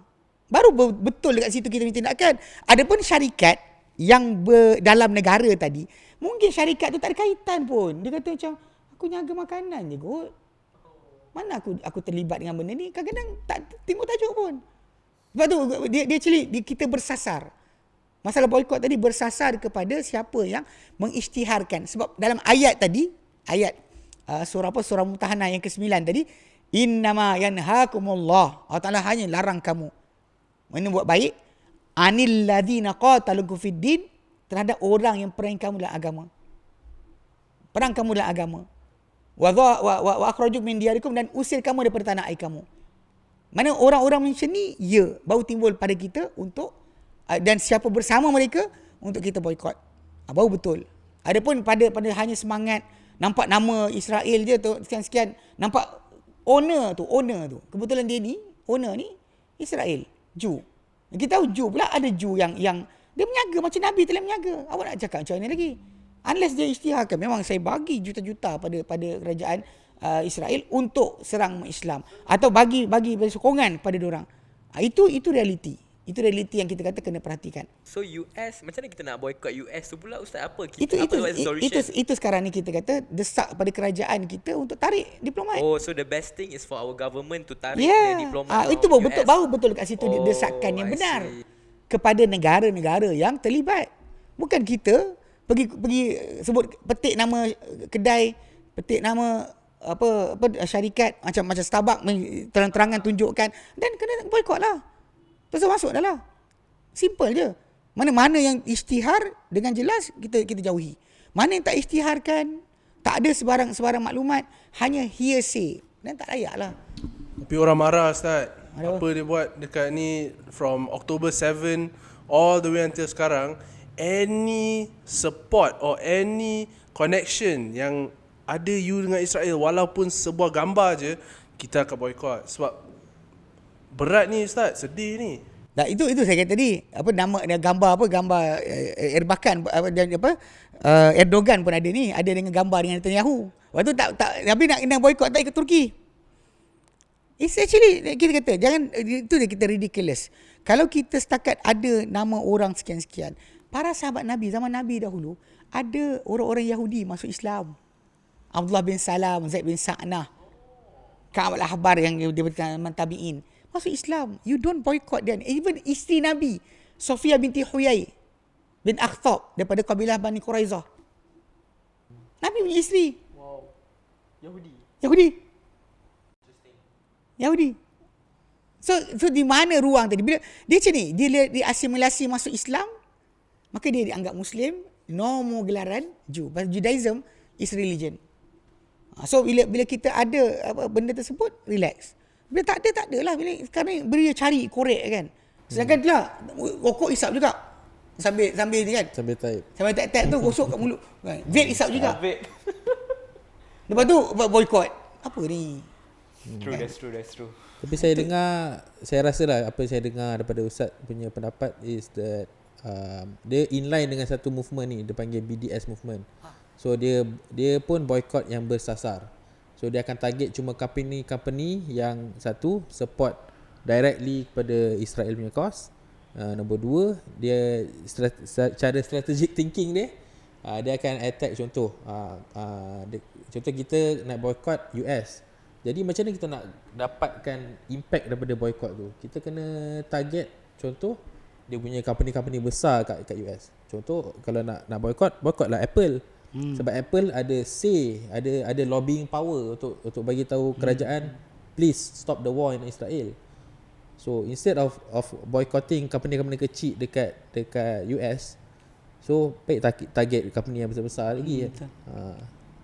Baru betul dekat situ kita punya tindakan. Adapun syarikat yang dalam negara tadi, mungkin syarikat tu tak ada kaitan pun. Dia kata macam, aku jaga makanan je kot. Mana aku terlibat dengan benda ni? Kadang-kadang tak timbul tajuk pun. Sebab tu dia actually kita bersasar. Masalah boikot tadi bersasar kepada siapa yang mengisytiharkan. Sebab dalam ayat tadi, surah Mumtahanah yang ke-9 tadi, innama yanhaakumullah. Allah Taala hanya larang kamu buat baik anil ladzina qatalukum fid din, terhadap orang yang perang kamu dalam agama. Perang kamu dalam agama. Wa akhrajuk min diyarikum, dan usir kamu daripada tanah air kamu. Mana orang-orang macam ni baru timbul pada kita untuk dan siapa bersama mereka untuk kita boikot. Baru betul. Adapun pada hanya semangat nampak nama Israel je tu sekian-sekian, nampak owner tu. Kebetulan dia ni owner ni Israel, Jew. Kita tahu Jew pula ada Jew yang dia menyaga macam Nabi telah menyaga. Awak nak cakap macam mana lagi? Unless dia isytiharkan, memang saya bagi juta-juta pada kerajaan Israel untuk serang Islam atau bagi sokongan pada diorang. Itu realiti. Itu realiti yang kita kata kena perhatikan. So US, macam mana kita nak boycott US tu pula Ustaz? Apa itu sekarang ni kita kata desak pada kerajaan kita untuk tarik diplomat. Oh, so the best thing is for our government to tarik the diplomat. Itu baru betul kat situ desakan yang benar kepada negara-negara yang terlibat. Bukan kita pergi sebut, petik nama kedai, petik nama apa syarikat macam Starbucks, terang-terangan tunjukkan, dan kena boikot lah. Terus masuk dah lah. Simple je. Mana-mana yang isytihar dengan jelas kita jauhi. Mana yang tak isytiharkan, tak ada sebarang maklumat, hanya hearsay, dan tak layak lah. Tapi orang marah Ustaz. Apa dia buat dekat ni from October 7 all the way until sekarang, any support or any connection yang ada you dengan Israel, walaupun sebuah gambar je, kita akan boycott. Sebab berat ni Ustaz, sedih ni. Nah, itu saya kata tadi, gambar Erbakan Erdogan pun ada ni, ada dengan gambar dengan Netanyahu. Waktu tak Nabi nak boycott tak ikut Turki. It's actually, kita kata jangan, itu dia kita ridiculous. Kalau kita setakat ada nama orang sekian-sekian, para sahabat Nabi zaman Nabi dahulu ada orang-orang Yahudi masuk Islam. Abdullah bin Salam, Zaid bin Sa'nah, Ka'ab al-Ahbar yang dia bertabi'in tabi'in, masuk Islam. You don't boycott them. Even isteri Nabi, Sofia binti Huyai bin Akhtab daripada kabilah Bani Quraizah, Nabi punya isteri. Wow. Yahudi. So di mana ruang tadi? Bila dia macam ni, dia asimilasi masuk Islam, maka dia dianggap Muslim, no more gelaran Jew. Judaism is religion. So bila kita ada benda tersebut, relax. Bila tak ada lah. Bila sekarang beri cari korek kan. Sedangkan lah rokok isap juga. Sambil ni kan. Sambil type tu gosok kat mulut. Vape isap juga. Lepas tu boycott. Apa ni? True, that's true. Tapi saya rasa lah apa saya dengar daripada Ustaz punya pendapat is that dia inline dengan satu movement ni, dia panggil BDS movement. So dia pun boycott yang bersasar. So dia akan target cuma company yang satu support directly kepada Israel punya cause. Nombor dua, dia cara strategic thinking dia akan attack contoh kita nak boycott US. Jadi macam mana kita nak dapatkan impact daripada boycott tu? Kita kena target contoh dia punya company besar kat US. Contoh kalau nak boycott lah Apple. Sebab Apple ada ada lobbying power untuk bagi tahu kerajaan please stop the war in Israel. So instead of boycotting company kecil dekat US, so baik target company yang besar-besar lagi.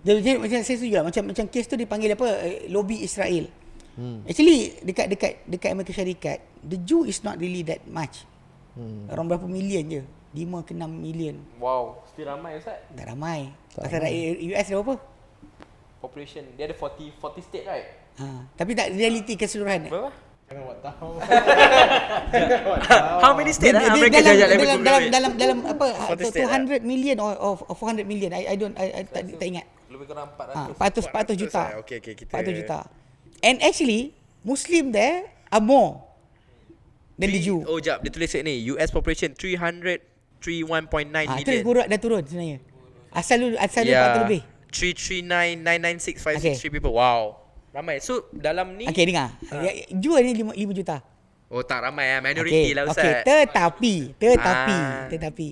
Jadi macam saya setuju lah. Macam kes tu dipanggil apa, lobby Israel. Actually dekat Amerika Syarikat, the Jew is not really that much. Orang berapa million je, 5 ke 6 million. Wow, still ramai Ustaz? Tak ramai. Pasal US ada berapa? Population dia ada 40 state right? Tapi tak realiti keseluruhan. Berapa? Jangan buat tahu. How many state Amerika dalam apa 200 million or 400 million. I tak ingat. Lebih kurang 400 juta. Okay, kita 400 juta. And actually Muslim there are more than the Jew. Oh jap, dia tulis ni US population 331.9 million. Dah turun sebenarnya. Asal 400 lebih. 339,996,563 people. Wow. Ramai. So dalam ni dengar. Jew ni 5 juta. Oh tak ramai minoriti lah Ustaz. Tetapi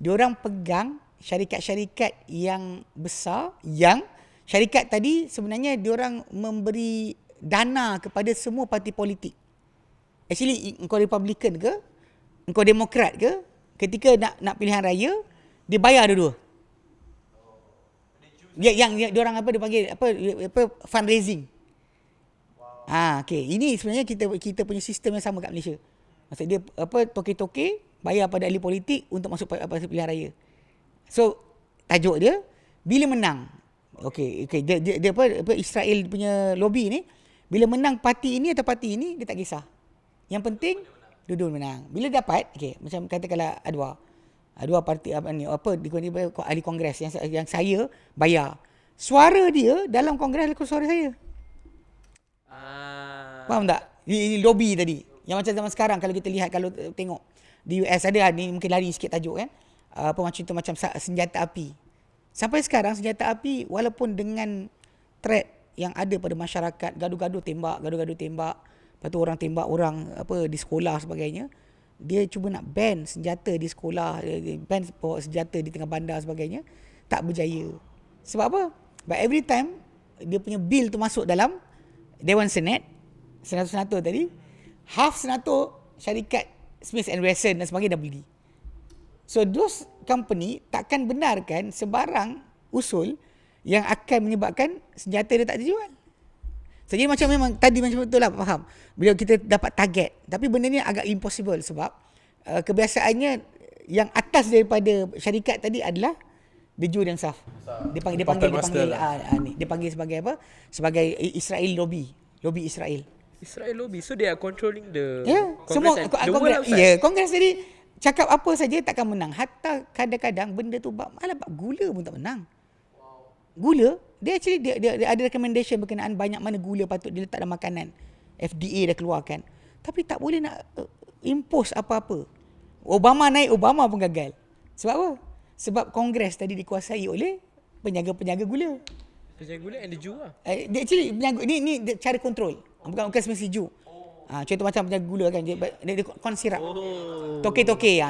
diorang pegang syarikat-syarikat yang besar, yang syarikat tadi sebenarnya diorang memberi dana kepada semua parti politik. Actually engkau Republican ke, engkau Demokrat ke, ketika nak pilihan raya, dia bayar dua-dua. Yang diorang apa dia panggil apa fundraising. Okey, ini sebenarnya kita punya sistem yang sama kat Malaysia. Maksud dia apa toke-toke bayar pada ahli politik untuk masuk pilihan raya. So tajuk dia bila menang. Okey, dia apa Israel punya lobby ni, bila menang parti ini atau parti ini dia tak kisah. Yang penting dua-dua menang. Bila dapat, okey, macam katakanlah Adwa parti apa ahli kongres yang saya bayar. Suara dia dalam kongres adalah suara saya. Faham tak? Ini lobby tadi. Yang macam zaman sekarang kalau kita lihat, kalau tengok di US ada ni, mungkin lari sikit tajuk kan. Apa macam tu, macam senjata api. Sampai sekarang senjata api walaupun dengan threat yang ada pada masyarakat, gaduh-gaduh tembak, lepas tu orang tembak orang apa di sekolah sebagainya, dia cuba nak ban senjata di sekolah, ban bawa senjata di tengah bandar sebagainya, tak berjaya. Sebab apa? But every time dia punya bil tu masuk dalam Dewan Senat, senator tadi, half senator syarikat Smith & Wesson dan sebagainya dah beli. So those company takkan benarkan sebarang usul yang akan menyebabkan senjata dia tak dijual. So, jadi macam memang tadi macam betul lah, faham. Bila kita dapat target, tapi benda ni agak impossible sebab kebiasaannya yang atas daripada syarikat tadi adalah the Jew themselves. Dia panggil sebagai apa? Sebagai Israel lobby Israel. Israel lobby, so they are controlling the semua Congress. Kongres tadi cakap apa saja takkan menang. Hatta kadang-kadang benda tu malah bab gula pun tak menang. Gula, dia actually dia ada recommendation berkenaan banyak mana gula patut diletak dalam makanan. FDA dah keluarkan. Tapi tak boleh nak impose apa-apa. Obama pun gagal. Sebab apa? Sebab Kongres tadi dikuasai oleh penjaga-penjaga gula. Penjaga gula and the Jew lah. Dia actually ni cara kontrol. Bukan semesti Jew. Contoh macam penjaga gula kan, dia corn syrup. Toke-toke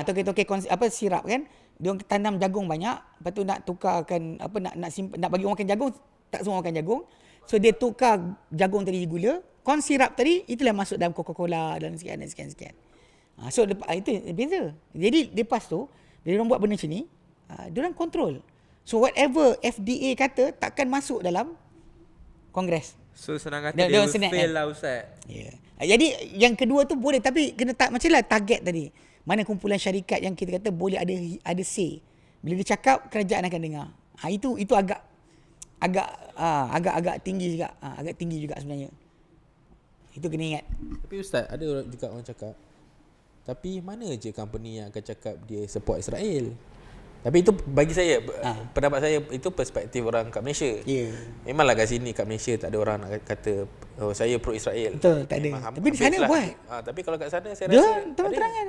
apa syrup kan. Dia orang tanam jagung banyak, lepas tu nak tukarkan apa nak bagi orang makan jagung, tak semua makan jagung. So dia tukar jagung tadi gula, corn syrup tadi itulah masuk dalam Coca-Cola dan sekian. So itu beza. Jadi lepas tu bila orang buat benda macam ni, dia orang control. So whatever FDA kata takkan masuk dalam Kongres. So senang kata dia will fail lah Ustaz. Yeah. Jadi yang kedua tu boleh, tapi kena macamlah target tadi. Mana kumpulan syarikat yang kita kata boleh ada say. Bila dia cakap, kerajaan akan dengar. Itu agak tinggi juga. Agak tinggi juga sebenarnya. Itu kena ingat. Tapi Ustaz, ada juga orang cakap, tapi mana je company yang akan cakap dia support Israel? Tapi itu bagi saya, pendapat saya, itu perspektif orang kat Malaysia. Memanglah kat sini, kat Malaysia tak ada orang nak kata saya pro Israel. Betul, tak ada. Tapi di sana buat. Tapi kalau kat sana saya rasa terang-terangan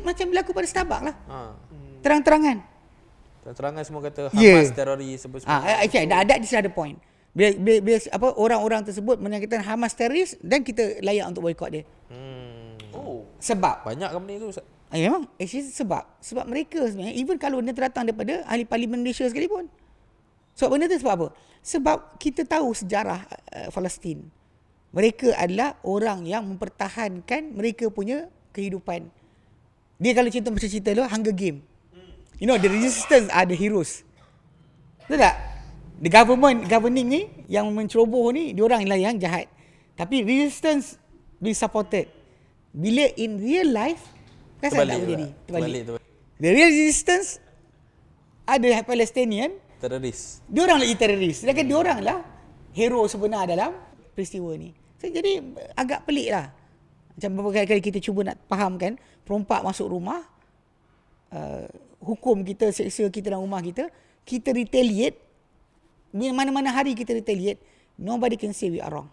macam berlaku pada Starbucks lah. Terang-terangan semua kata Hamas teroris semua. Ada di sana ada point. Bila apa orang-orang tersebut menyatakan Hamas teroris dan kita layak untuk boikot dia. Sebab banyak company tu Ustaz. Memang sebab mereka sebenarnya, even kalau dia terdatang daripada ahli parlimen Malaysia sekalipun. Sebab benda tu sebab apa? Sebab kita tahu sejarah Palestin. Mereka adalah orang yang mempertahankan mereka punya kehidupan. Dia kalau cerita tu Hunger Game. You know, the resistance are the heroes. Betul tak? The governing ni yang menceroboh ni, diorang lah yang jahat. Tapi resistance be supported. Bila in real life terbalik. The real resistance ada Palestinian teroris. Diorang lagi teroris. Sedangkan diorang lah hero sebenar dalam peristiwa ni. So, jadi agak pelik lah. Macam beberapa kali kita cuba nak fahamkan, perompak masuk rumah, hukum kita, seksa kita dalam rumah kita retaliate. Mana-mana hari kita retaliate, nobody can say we are wrong.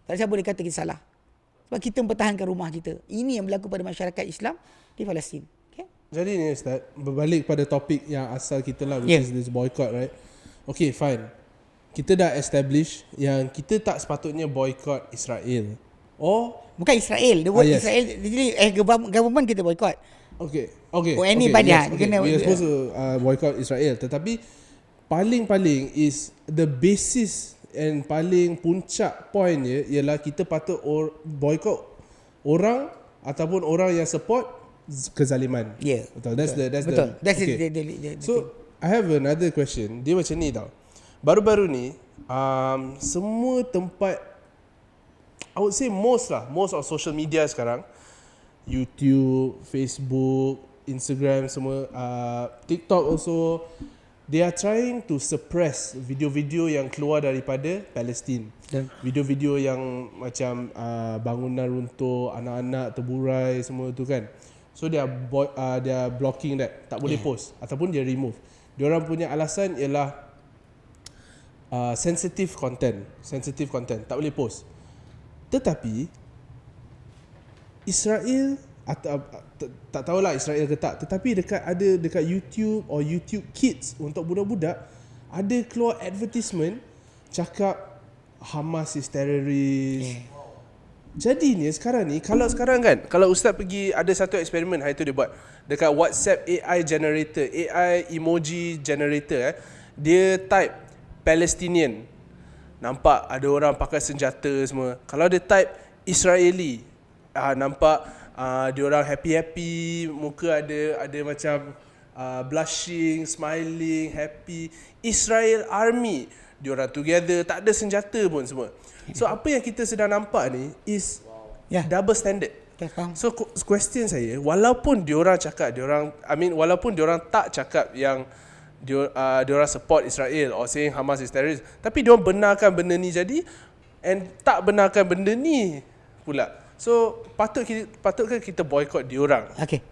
Tak siapa boleh kata kita salah. Sebab kita mempertahankan rumah kita. Ini yang berlaku pada masyarakat Islam di Palestin. Okay? Jadi ni Ustaz, berbalik pada topik yang asal kita lah, which is this boycott, right? Okay, fine. Kita dah establish yang kita tak sepatutnya boycott Israel. Bukan Israel. The word yes. Israel jadi government kita boycott. Okay. Or anybody, Yes, okay. We are supposed to boycott Israel. Tetapi paling is the basis and paling puncak point dia ialah kita patut boycott orang ataupun orang yang support kezaliman. Yeah. Betul. That's Betul. the okay. the So I have another question. Dia macam ni tau. Baru-baru ni semua tempat, I would say most of social media sekarang, YouTube, Facebook, Instagram semua, TikTok also, they are trying to suppress video-video yang keluar daripada Palestin. Video-video yang macam bangunan runtuh, anak-anak terburai semua tu kan. So they are blocking that. Tak boleh post ataupun dia remove. Diorang punya alasan ialah sensitive content, tak boleh post. Tetapi Israel tak tahulah Israel ke tak, tetapi dekat YouTube or YouTube Kids untuk budak-budak ada keluar advertisement cakap Hamas is terrorist. Jadi ni sekarang ni, kalau ustaz pergi, ada satu eksperimen hari tu dia buat dekat WhatsApp AI generator, AI emoji generator, dia type Palestinian, nampak ada orang pakai senjata semua. Kalau dia type Israeli, nampak dia orang happy, muka ada macam blushing, smiling, happy. Israel army, dia orang together, tak ada senjata pun semua. So apa yang kita sedang nampak ni is double standard. So question saya, walaupun diorang tak cakap yang diorang support Israel or saying Hamas is terrorist, tapi diorang benarkan benda ni jadi and tak benarkan benda ni pula. So patutkah kita boycott diorang? Okay.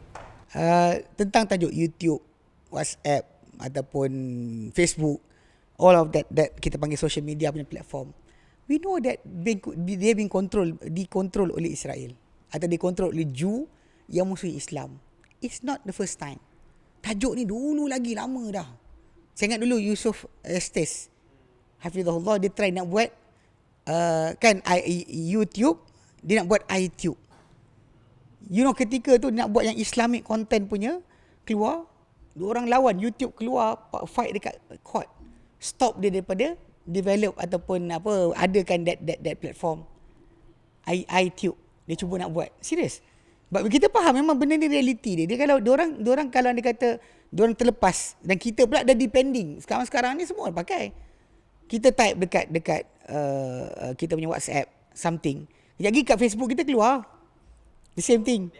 Tentang tajuk YouTube, WhatsApp ataupun Facebook, all of that kita panggil social media punya platform, we know that dia dikontrol oleh Israel atau dikontrol oleh Jew yang musuh Islam. It's not the first time. Tajuk ni dulu lagi lama dah. Saya ingat dulu Yusuf Estes Hafizahullah, dia try nak buat YouTube, dia nak buat iTube. You know, ketika tu nak buat yang Islamic content punya keluar, diorang lawan, YouTube keluar fight dekat court, stop dia daripada develop ataupun adakan that platform iTube. Dia cuba nak buat. Serius. But kita faham memang benda ni reality dia. Dia kalau diorang kalau dia kata diorang terlepas dan kita pula dah depending. Sekarang ni semua pakai. Kita type dekat kita punya WhatsApp something. Sekejap lagi kat Facebook kita keluar. The same thing.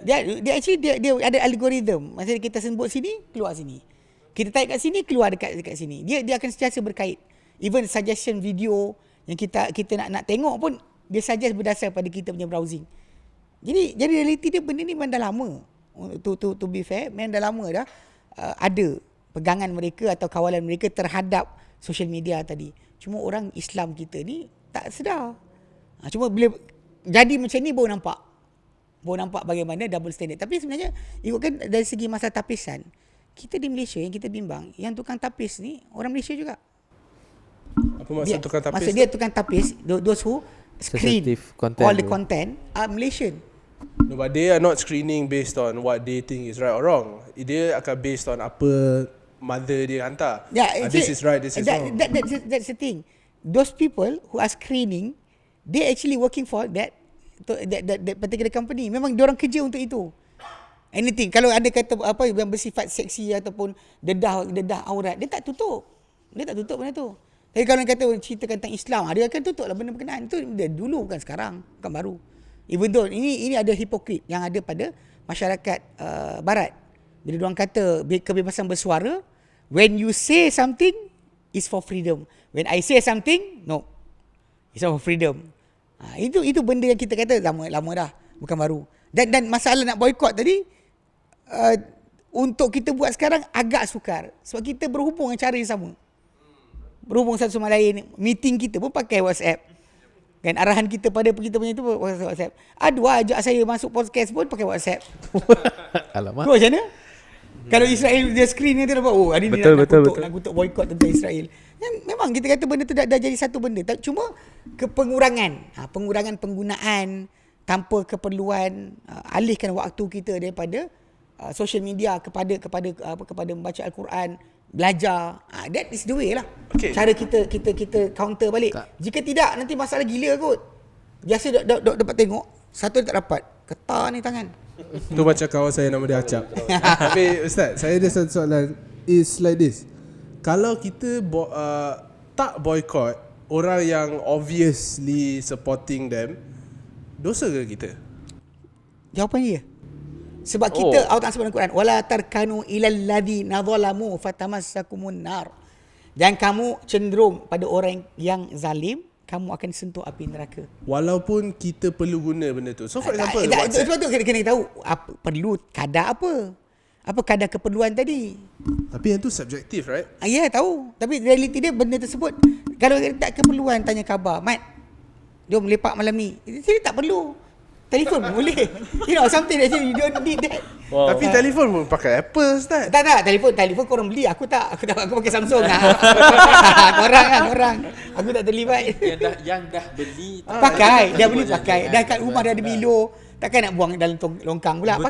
Dia actually ada algorithm. Maksudnya kita sebut sini, keluar sini. Kita type kat sini, keluar dekat sini. Dia akan sentiasa berkait. Even suggestion video yang kita nak tengok pun dia suggest berdasar pada kita punya browsing. Jadi reality dia benda ni memang dah lama. To be fair, memang dah lama dah ada pegangan mereka atau kawalan mereka terhadap social media tadi. Cuma orang Islam kita ni tak sedar. Cuma bila jadi macam ni baru nampak bagaimana double standard. Tapi sebenarnya ikutkan dari segi masa tapisan, kita di Malaysia yang kita bimbang, yang tukang tapis ni orang Malaysia juga. Apa maksud tukang tapis? Maksud dia tukang tapis, those who screen all the content are Malaysian. No, but they are not screening based on what they think is right or wrong. Dia akan based on apa mother dia hantar. This is right, this is wrong. That's the thing. Those people who are screening, they actually working for that particular company. Memang diorang kerja untuk itu. Anything. Kalau ada kata apa yang bersifat seksi ataupun dedah aurat, dia tak tutup. Benda tu. Tapi kalau kata ceritakan tentang Islam, dia akan tutup lah benda berkenaan. Itu dia dulu, bukan sekarang, bukan baru. Even though ini ada hipokrit yang ada pada masyarakat barat. Bila diorang kata kebebasan bersuara, when you say something, it's for freedom. When I say something, no, it's not for freedom. Itu benda yang kita kata lama dah, bukan baru. Dan masalah nak boycott tadi, untuk kita buat sekarang agak sukar. Sebab kita berhubung dengan cara yang sama. Berhubung satu sama lain. Meeting kita pun pakai WhatsApp. Kan arahan kita pada kita punya itu WhatsApp. Aduh, ajak saya masuk podcast pun pakai WhatsApp. Alamak. Kau macam mana? Kalau Israel dia screen ni, dia nampak hari ni nak kutuk boycott tentang Israel. Dan memang kita kata benda tu dah jadi satu benda. Cuma pengurangan penggunaan tanpa keperluan, alihkan waktu kita daripada social media kepada membaca Al-Quran, belajar. That is the way lah. Okay. Cara kita counter balik. Jika tidak, nanti masalah gila kot. Biasa dapat tengok, satu tak dapat, ketar ni tangan. Tu macam kawan saya nama dia Acap. Tapi Ustaz, saya ada satu soalan. Is like this. Kalau kita tak boycott orang yang obviously supporting them, dosa ke kita? Jawapan dia. Sebab kita Allah Ta'ala sebut dalam Quran, wala tarkanu ilal ladzina zalamu fatamassakumun nar. Jangan kamu cenderung pada orang yang zalim, kamu akan sentuh api neraka. Walaupun kita perlu guna benda tu. So for example, sebab tu kena tahu perlu kadar apa. Apa kadar keperluan tadi. Tapi yang tu subjektif, right? Ya, tahu. Tapi realiti dia benda tersebut, kalau tak keperluan tanya khabar, Mat, jom lepak malam ni. Jadi tak perlu. Telefon pun boleh. You know, something that you don't need that. Wow. Tapi telefon pun pakai Apple, Ustaz. Tak, telefon korang beli. Aku pakai Samsung. Korang. Aku tak terlibat. Yang dah beli pakai, dah beli pakai. Dah kat rumah dah ada Milo. Takkan nak buang dalam longkang pula.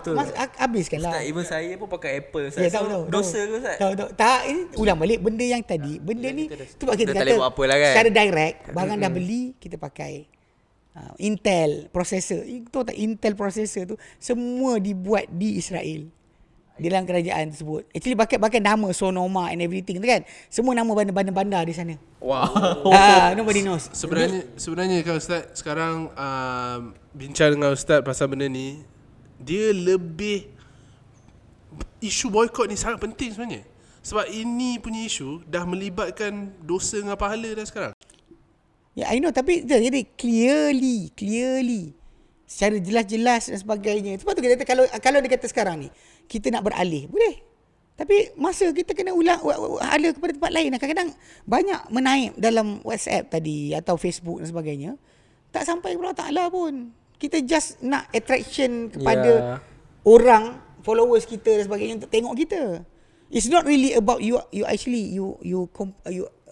Habiskanlah. Ustaz, even saya pun pakai Apple, Ustaz. Ya, tahu. Dosa ke, Ustaz? Tahu. Tak, ini ulang balik benda yang tadi. Benda ni tu kita tak boleh buat apa lah kan? Secara direct, barang dah beli, kita pakai. Intel processor. Itu tak, Intel processor tu semua dibuat di Israel. Di dalam kerajaan tersebut. Actually bahkan nama Sonoma and everything tu kan. Semua nama bandar-bandar di sana. Wow. Nobody knows. Sebenarnya kalau Ustaz sekarang bincang dengan Ustaz pasal benda ni, dia lebih isu boycott ni sangat penting sebenarnya. Sebab ini punya isu dah melibatkan dosa dengan pahala dah sekarang. Ya, I know, tapi jadi clearly secara jelas-jelas dan sebagainya. Sebab tu kita kata kalau dia kata sekarang ni kita nak beralih, boleh. Tapi masa kita kena ulang hala kepada tempat lain. Kadang-kadang banyak menaip dalam WhatsApp tadi atau Facebook dan sebagainya. Tak sampai kepada Allah Ta'ala pun. Kita just nak attraction kepada orang, followers kita dan sebagainya untuk tengok kita. It's not really about you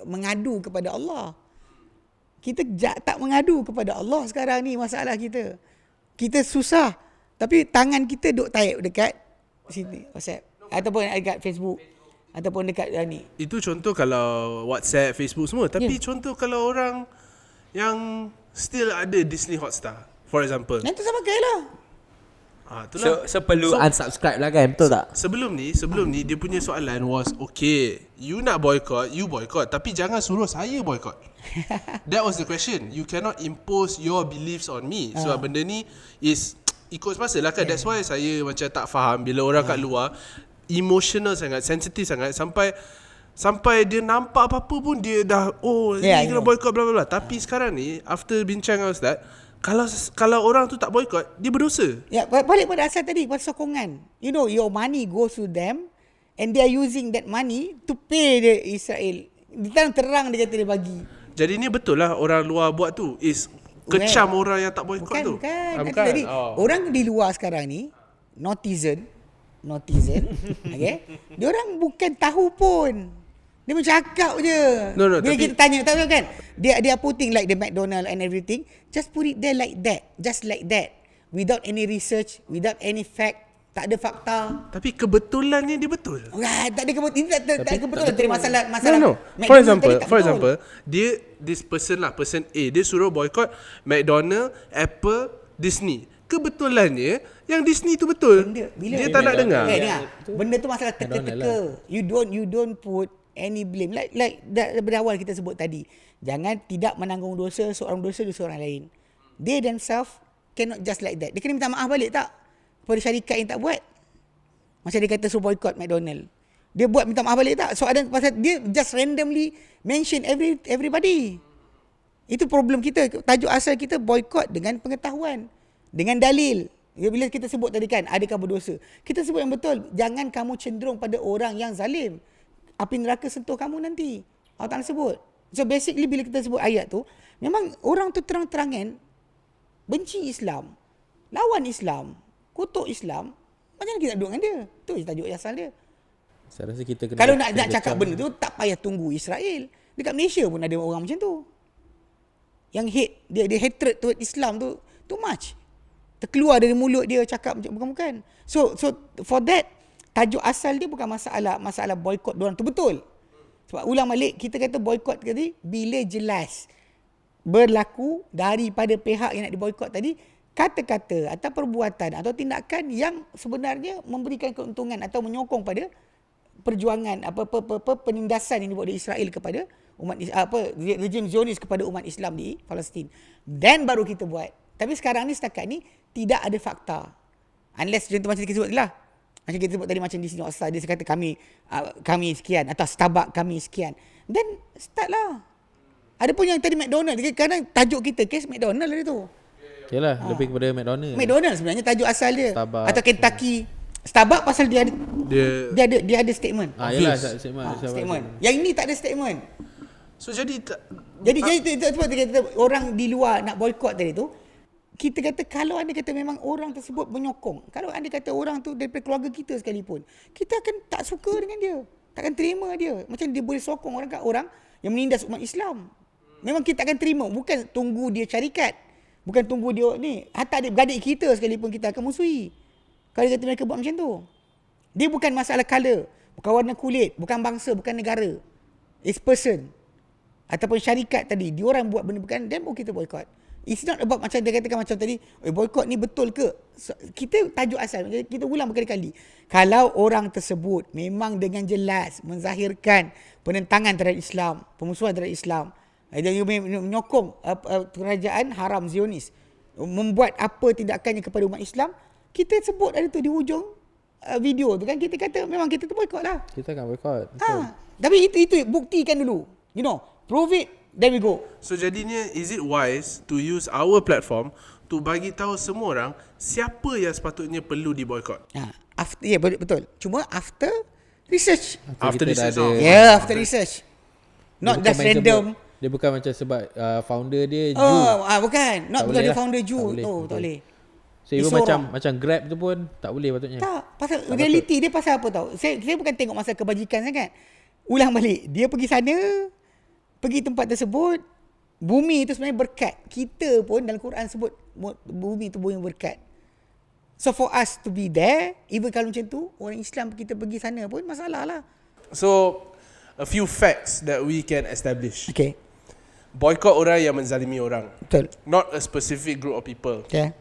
mengadu kepada Allah. Kita tak mengadu kepada Allah sekarang ni masalah kita. Kita susah. Tapi tangan kita duk type dekat sini WhatsApp. Ataupun dekat Facebook. Ataupun dekat ni. Itu contoh kalau WhatsApp, Facebook semua. Tapi contoh kalau orang yang still ada Disney Hotstar, for example. Nanti sama pakai lah. So perlu unsubscribe lah kan, betul tak? Sebelum ni dia punya soalan was, okay, you nak boycott, you boycott, tapi jangan suruh saya boycott. That was the question. You cannot impose your beliefs on me. Sebab benda ni is ikut semasa lah kan. That's why saya macam tak faham bila orang kat luar emotional sangat, sensitive sangat, sampai dia nampak apa-apa pun dia dah ni kena boycott bla bla bla. Tapi sekarang ni after bincang dengan Ustaz, kalau orang tu tak boycott, dia berdosa. Ya, balik pada asal tadi, pada sokongan. You know, your money goes to them and they are using that money to pay the Israel. Terang dia kata dia bagi. Jadi ni betul lah orang luar buat tu is kecam orang yang tak boycott tu. Bukan. Jadi orang di luar sekarang ni netizen okay? Dia orang bukan tahu pun. Dia bercakap je. No, bila kita tanya, tahu kan? Dia putting like the McDonald and everything. Just put it there like that. Just like that. Without any research, without any fact. Tak ada fakta. Tapi kebetulannya dia betul. Tak ada kebetulan. Tak kebetulan. Tadi masalah. No. For example, person A, dia suruh boycott McDonald, Apple, Disney. Kebetulannya yang Disney tu betul. Dia tak nak dengar. Benda tu masalah teka-teka. You don't put any blame. Like daripada awal kita sebut tadi. Jangan tidak menanggung dosa seorang orang lain. They themselves cannot just like that. Dia kena minta maaf balik tak? Kepada syarikat yang tak buat. Macam dia kata suruh boycott McDonald. Dia buat minta maaf balik tak? Soalan pasal dia just randomly mention everybody. Itu problem kita. Tajuk asal kita boycott dengan pengetahuan. Dengan dalil. Bila kita sebut tadi kan, adakah berdosa? Kita sebut yang betul. Jangan kamu cenderung pada orang yang zalim. Api neraka sentuh kamu nanti. Allah Ta'ala sebut. So basically bila kita sebut ayat tu, memang orang tu terang-terangan benci Islam. Lawan Islam. Kutuk Islam. Macam mana kita nak duduk dengan dia? Tu je tajuk asal dia. Saya rasa kita kena Kalau nak cakap benda tu, tak payah tunggu Israel. Dekat Malaysia pun ada orang macam tu. Yang hate, dia hatred toward Islam tu too much. Terkeluar dari mulut dia cakap bukan-bukan. So for that, tajuk asal dia bukan masalah boycott diorang tu betul. Sebab ulang balik, kita kata boycott tadi bila jelas berlaku daripada pihak yang nak diboycott tadi kata-kata atau perbuatan atau tindakan yang sebenarnya memberikan keuntungan atau menyokong pada perjuangan apa penindasan yang dibuat oleh Israel kepada umat rejim Zionis kepada umat Islam di Palestin. Dan baru kita buat. Tapi sekarang ni setakat ni tidak ada fakta. Unless contoh macam kita sebut lah. Macam kita sebut tadi macam di sini Oscar dia kata kami sekian atau Starbucks kami sekian. Then start lah. Ada pun yang tadi McDonald, kadang tajuk kita kes McDonald lah tu. Okay lah, lebih kepada McDonald. McDonald sebenarnya tajuk asal dia. Starbucks. Atau Kentucky. Starbucks pasal dia ada statement. Yalah, statement. Yang ini tak ada statement. So jadi itu sebab dia kata orang di luar nak boycott tadi tu. Kita kata kalau anda kata memang orang tersebut menyokong, kalau anda kata orang tu daripada keluarga kita sekalipun, kita akan tak suka dengan dia, takkan terima dia. Macam dia boleh sokong orang kat orang yang menindas umat Islam. Memang kita akan terima, bukan tunggu dia syarikat, bukan tunggu dia ni, hatta adik-beradik kita sekalipun kita akan musuhi kalau dia kata mereka buat macam tu. Dia bukan masalah color, bukan warna kulit, bukan bangsa, bukan negara. It's person ataupun syarikat tadi, diorang buat benda bukan, then kita boycott. It's not about macam dia katakan macam tadi, boycott ni betul ke? So, kita tajuk asal, kita ulang berkali-kali. Kalau orang tersebut memang dengan jelas menzahirkan penentangan terhadap Islam, pemusuhan terhadap Islam, dia menyokong kerajaan haram Zionis, membuat apa tindakannya kepada umat Islam, kita sebut ada tu di hujung video tu kan, kita kata memang kita tu boycott lah. Kita akan boycott. Tapi itu buktikan dulu. Prove it. Then we go. So jadinya, is it wise to use our platform to bagi tahu semua orang siapa yang sepatutnya perlu diboycott? Betul. Cuma after research. After research. After research. Not just random. Dia bukan macam sebab founder dia Jew. Bukan. Not because dia founder Jew. Tak boleh. So even macam Grab tu pun tak boleh patutnya. Tak. Pasal reality dia pasal apa tau? Saya bukan tengok masa kebajikan sangat. Ulang balik. Dia pergi sana, pergi tempat tersebut, bumi itu sebenarnya berkat. Kita pun dalam Quran sebut bumi itu bumi berkat. So for us to be there, even kalau macam tu, orang Islam kita pergi sana pun masalah lah. So a few facts that we can establish. Okay. Boycott orang yang menzalimi orang. Betul. Not a specific group of people. Okay.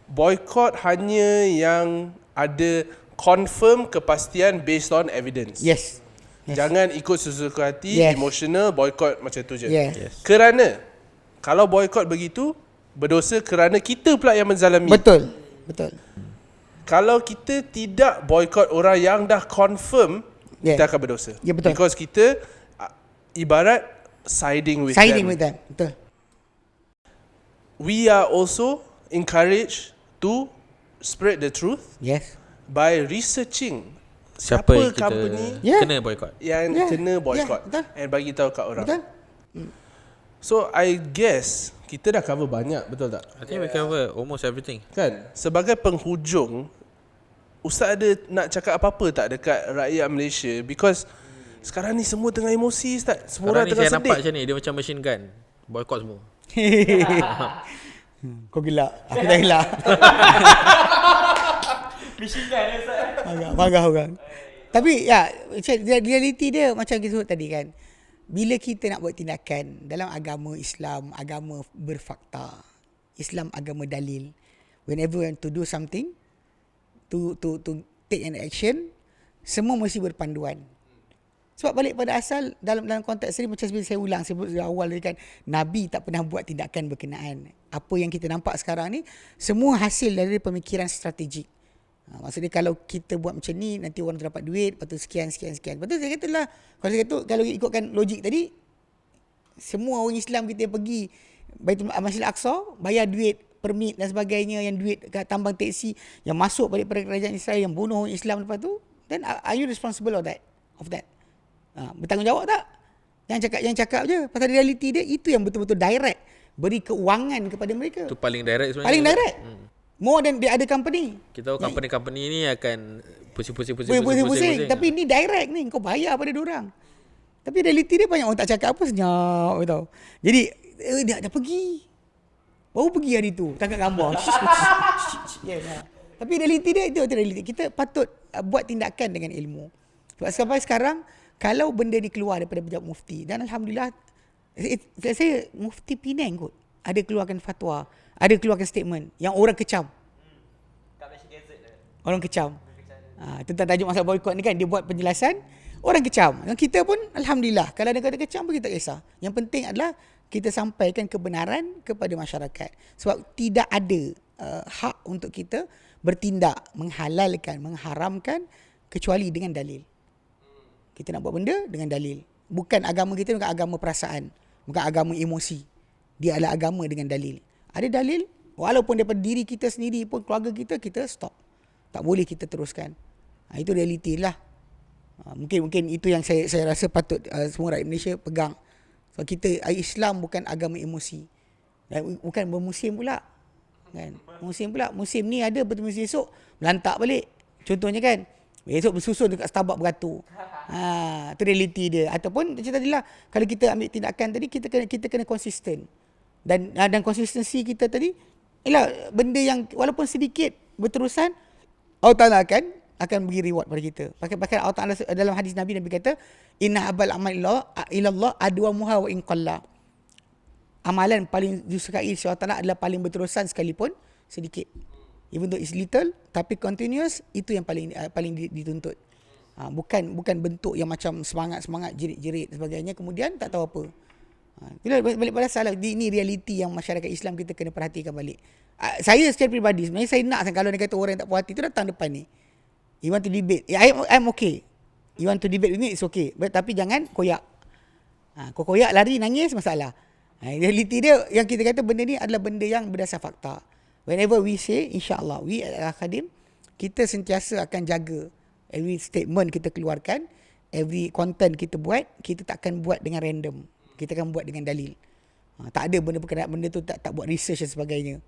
Boycott hanya yang ada confirm kepastian based on evidence. Yes. Jangan ikut sesuka hati, emotional, boycott macam tu je. Yes. Kerana kalau boycott begitu, berdosa kerana kita pula yang menzalimi. Betul. Kalau kita tidak boycott orang yang dah confirm, kita akan berdosa. Betul. Because kita ibarat siding with them. Betul. We are also encouraged to spread the truth by researching siapa yang kita company kena boycott, yang kena boycott, and bagi tahu kat orang. Betul. So I guess kita dah cover banyak, betul tak? I think we cover almost everything. Kan? Sebagai penghujung, Ustaz ada nak cakap apa-apa tak dekat rakyat Malaysia? Because sekarang ni semua tengah emosi, Ustaz. Semua orang tengah sedih. Saya nampak macam ni, dia macam machine gun, boycott semua. Kau gelak. Aku tak gelak. Machine gun Ustaz. Marah orang. Tapi reality dia macam kita sebut tadi kan. Bila kita nak buat tindakan dalam agama Islam, agama berfakta, Islam agama dalil, whenever you want to do something, to take an action, semua mesti berpanduan. Sebab balik pada asal dalam konteks ini, macam seperti saya ulang sebut awal tadi kan, Nabi tak pernah buat tindakan berkenaan. Apa yang kita nampak sekarang ni semua hasil dari pemikiran strategik. Maksudnya kalau kita buat macam ni, nanti orang tu dapat duit, lepas tu sekian. Betul saya kata lah, kalau ikutkan logik tadi, semua orang Islam kita yang pergi Baitul Masjid Al-Aqsa, bayar duit, permit dan sebagainya, yang duit kat tambang teksi, yang masuk balik pada kerajaan Israel, yang bunuh orang Islam lepas tu, then are you responsible of that? Bertanggungjawab tak? Yang cakap je. Pasal reality dia, itu yang betul-betul direct, beri keuangan kepada mereka. Itu paling direct sebenarnya. Paling direct. More than the other company. Kita tahu company ni akan Pusing. Tapi ni direct ni, kau bayar pada diorang. Tapi realiti dia banyak orang tak cakap apa, senyap tau. Jadi dia dah pergi. Baru pergi hari tu, tangkap gambar. Tapi realiti dia itu realiti. Kita patut buat tindakan dengan ilmu. Sebab sampai sekarang kalau benda ni keluar daripada pejabat mufti, dan alhamdulillah saya mufti Penang kot ada keluarkan fatwa, ada keluarkan statement yang orang kecam. Orang kecam. Tentang tajuk masalah boykot ni kan, dia buat penjelasan, orang kecam. Dan kita pun alhamdulillah kalau ada kata kecam pun kita tak kisah. Yang penting adalah kita sampaikan kebenaran kepada masyarakat. Sebab tidak ada hak untuk kita bertindak menghalalkan, mengharamkan kecuali dengan dalil. Kita nak buat benda dengan dalil. Bukan agama kita bukan agama perasaan, bukan agama emosi. Dia adalah agama dengan dalil. Ada dalil, walaupun daripada diri kita sendiri pun, keluarga kita stop. Tak boleh kita teruskan. Itu realiti lah. Mungkin itu yang saya rasa patut semua rakyat Malaysia pegang. Sebab kita Islam bukan agama emosi. Dan bukan bermusim pula. Kan? Musim ni ada betul-betul esok melantak balik. Contohnya kan, esok bersusun dekat Starbucks beratur. Itu realiti dia. Ataupun macam tadi lah, kalau kita ambil tindakan tadi, kita kena konsisten. Dan konsistensi kita tadi ialah benda yang walaupun sedikit berterusan, Allah Ta'ala akan beri reward pada kita. Bahkan Allah Ta'ala dalam hadis Nabi kata, inna abal amal ilallah adwamuha wa in qalla. Amalan paling disukai Allah Ta'ala adalah paling berterusan sekalipun sedikit. Even though it's little, tapi continuous, itu yang paling dituntut. Bukan bentuk yang macam semangat jerit-jerit dan sebagainya, kemudian tak tahu apa. Bila balik pada salah, ini realiti yang masyarakat Islam kita kena perhatikan balik. Saya secara peribadi sebenarnya saya nak kalau dia kata orang yang tak puas hati tu datang depan ni. You want to debate? I'm okay. You want to debate with me, it's okay. Tapi jangan koyak. Kau koyak, lari, nangis, masalah. Realiti dia yang kita kata benda ni adalah benda yang berdasar fakta. Whenever we say, insyaAllah, we adalah Khadim, kita sentiasa akan jaga every statement kita keluarkan, every content kita buat, kita tak akan buat dengan random. Kita akan buat dengan dalil. Tak ada benda tu tak buat research dan sebagainya.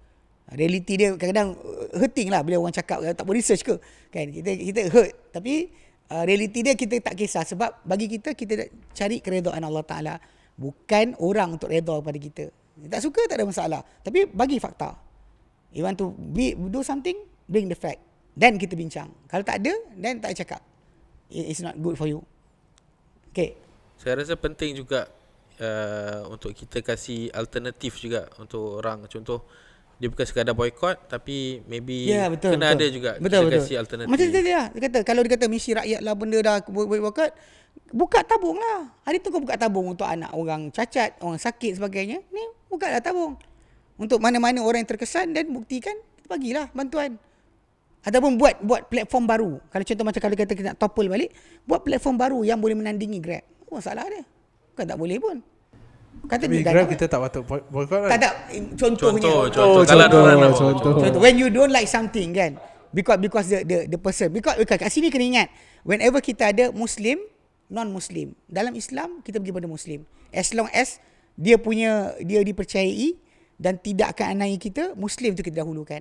Realiti dia kadang-kadang hurting lah bila orang cakap tak buat research ke. Kan? Kita hurt. Tapi realiti dia kita tak kisah. Sebab bagi kita cari keredaan Allah Ta'ala. Bukan orang untuk reda kepada kita. Tak suka tak ada masalah. Tapi bagi fakta. You want to do something, bring the fact. Then kita bincang. Kalau tak ada, then tak cakap. It's not good for you. Okay. Saya rasa penting juga untuk kita kasih alternatif juga untuk orang. Contoh, dia bukan sekadar boykot, tapi maybe betul, kena ada juga kita kasih alternatif. Macam tadi lah, dia kata, kalau dia kata misi rakyat lah benda dah boykot, buka tabung lah. Hari tu kau buka tabung untuk anak orang cacat, orang sakit sebagainya. Ni buka lah tabung. Untuk mana-mana orang yang terkesan dan buktikan, bagilah bantuan. Ataupun buat platform baru. Kalau contoh macam kalau kita nak topple balik, buat platform baru yang boleh menandingi Grab. Apa masalah dia? Bukan tak boleh pun. Kata tapi Grab kita tak patut boykot kan? Tak. Contohnya. Contoh. When you don't like something kan, because the person, because kat sini kena ingat, whenever kita ada Muslim, non-Muslim, dalam Islam kita pergi pada Muslim. As long as dia dipercayai dan tidak akan anai kita, Muslim tu kita dahulukan.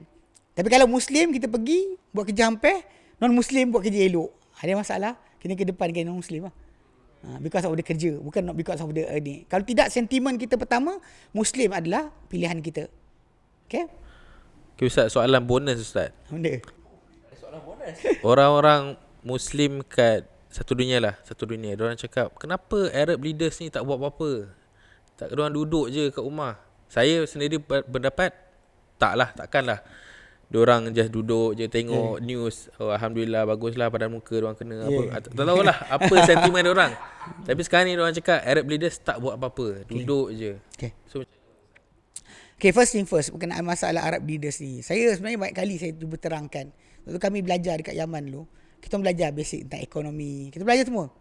Tapi kalau Muslim kita pergi buat kerja hampir, non-Muslim buat kerja elok, ada masalah, kena ke depan dengan non-Muslim lah. Because of the kerja, bukan not because of the ni. Kalau tidak, sentimen kita pertama, Muslim adalah pilihan kita. Okay Ustaz, soalan bonus Ustaz. Benda Soalan bonus. Orang-orang Muslim kat satu dunia, diorang cakap, kenapa Arab leaders ni tak buat apa-apa? Diorang duduk je kat rumah. Saya sendiri berpendapat, takkanlah. Diorang just duduk je tengok news. Oh, alhamdulillah baguslah padan muka diorang kena apa. Tak tahulah apa sentimen diorang. Tapi sekarang ni diorang cakap Arab leaders tak buat apa-apa, duduk je. Okay, first thing first, berkenaan masalah Arab leaders ni. Saya sebenarnya banyak kali saya cuba terangkan. Waktu kami belajar dekat Yaman dulu, kita belajar basic tentang ekonomi. Kita belajar semua.